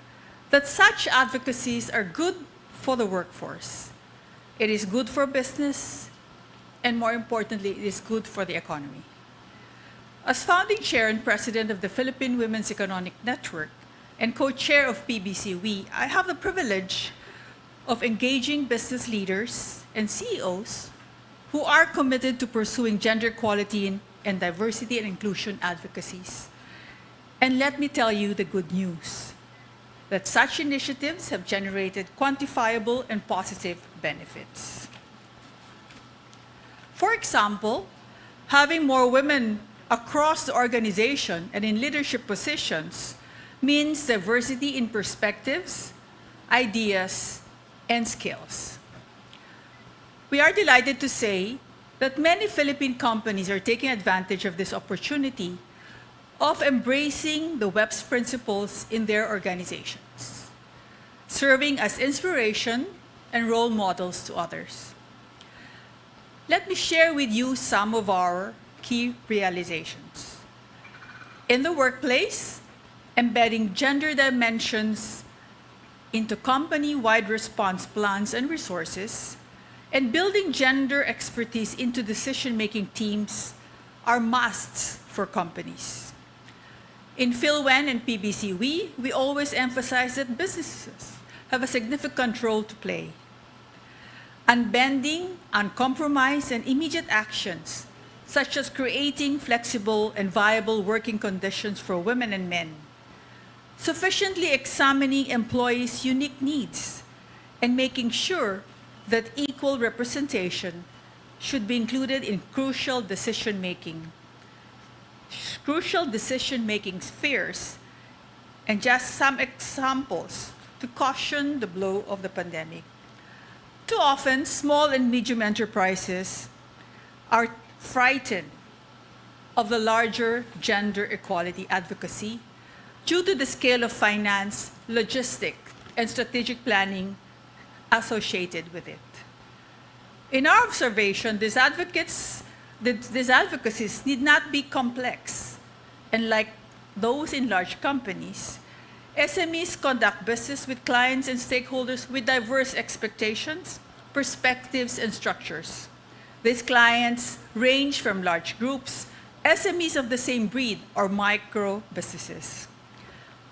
that such advocacies are good for the workforce. It is good for business, and more importantly, it is good for the economy. As founding chair and president of the Philippine Women's Economic Network and co-chair of PBCW, I have the privilege of engaging business leaders and CEOs who are committed to pursuing gender equality and diversity and inclusion advocacies. And let me tell you the good news, that such initiatives have generated quantifiable and positive benefits. For example, having more women across the organization and in leadership positions means diversity in perspectives, ideas, and skills. We are delighted to say that many Philippine companies are taking advantage of this opportunity of embracing the WEPs principles in their organizations, serving as inspiration and role models to others. Let me share with you some of our key realizations. In the workplace, embedding gender dimensions into company-wide response plans and resources, and building gender expertise into decision-making teams are musts for companies. In PhilWen and PBC, we always emphasize that businesses have a significant role to play. Unbending, uncompromised, and immediate actions, such as creating flexible and viable working conditions for women and men, sufficiently examining employees' unique needs, and making sure that equal representation should be included in crucial decision-making spheres, and just some examples to cushion the blow of the pandemic. Too often, small and medium enterprises are frightened of the larger gender equality advocacy due to the scale of finance, logistic, and strategic planning associated with it. In our observation, these advocacies need not be complex, and like those in large companies, SMEs conduct business with clients and stakeholders with diverse expectations, perspectives, and structures. These clients range from large groups, SMEs of the same breed, or micro businesses.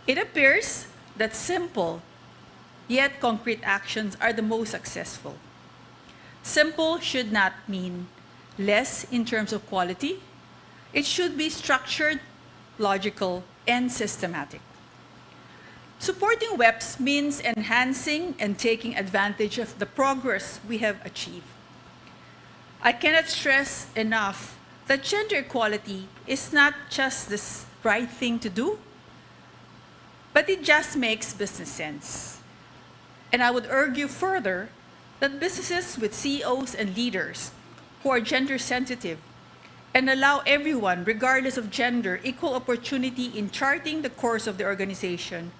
It appears that simple yet concrete actions are the most successful. Simple should not mean less in terms of quality. It should be structured, logical, and systematic. Supporting WEPs means enhancing and taking advantage of the progress we have achieved. I cannot stress enough that gender equality is not just the right thing to do, but it just makes business sense. And I would argue further that businesses with CEOs and leaders who are gender sensitive and allow everyone, regardless of gender, equal opportunity in charting the course of the organization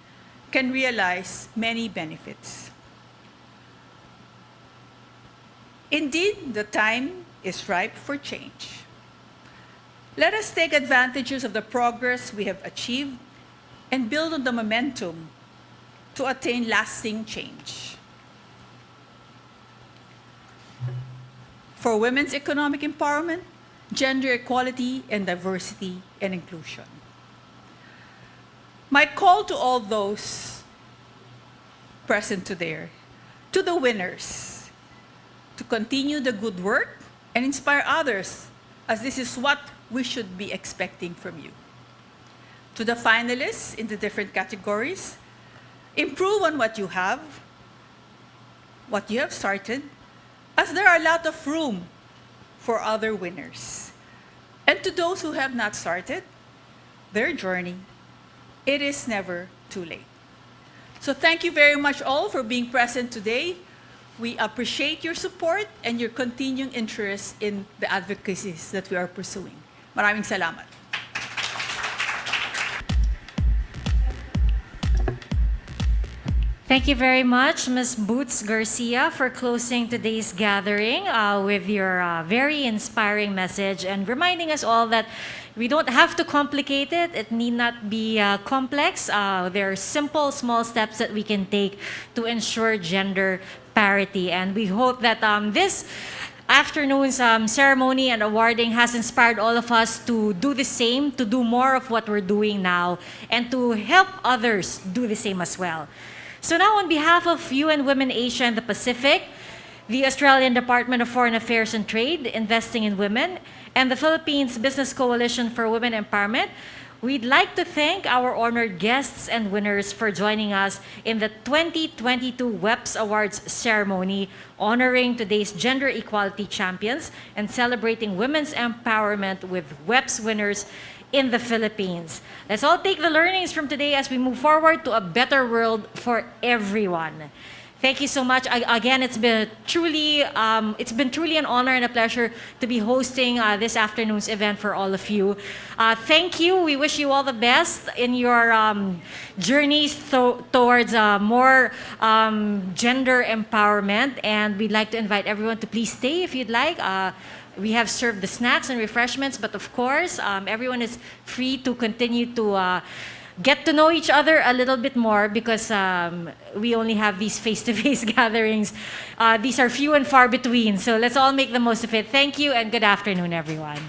can realize many benefits. Indeed, the time is ripe for change. Let us take advantages of the progress we have achieved and build on the momentum to attain lasting change. For women's economic empowerment, gender equality, and diversity and inclusion. My call to all those present today, to the winners, to continue the good work and inspire others, as this is what we should be expecting from you. To the finalists in the different categories, improve on what you have started, as there are a lot of room for other winners. And to those who have not started their journey, it is never too late. So thank you very much all for being present today. We appreciate your support and your continuing interest in the advocacies that we are pursuing. Maraming salamat. Thank you very much, Ms. Boots Garcia, for closing today's gathering with your very inspiring message and reminding us all that we don't have to complicate it. It need not be complex. There are simple, small steps that we can take to ensure gender parity. And we hope that this afternoon's ceremony and awarding has inspired all of us to do the same, to do more of what we're doing now, and to help others do the same as well. So now, on behalf of UN Women Asia and the Pacific, the Australian Department of Foreign Affairs and Trade, Investing in Women, and the Philippines Business Coalition for Women Empowerment, we'd like to thank our honored guests and winners for joining us in the 2022 WEPs Awards ceremony, honoring today's gender equality champions and celebrating women's empowerment with WEPs winners in the Philippines. Let's all take the learnings from today as we move forward to a better world for everyone. Thank you so much. Again, it's been truly an honor and a pleasure to be hosting this afternoon's event for all of you. Thank you. We wish you all the best in your journeys towards more gender empowerment. And we'd like to invite everyone to please stay if you'd like. We have served the snacks and refreshments, but of course, everyone is free to continue to get to know each other a little bit more because we only have these face-to-face gatherings. These are few and far between, so let's all make the most of it. Thank you and good afternoon, everyone.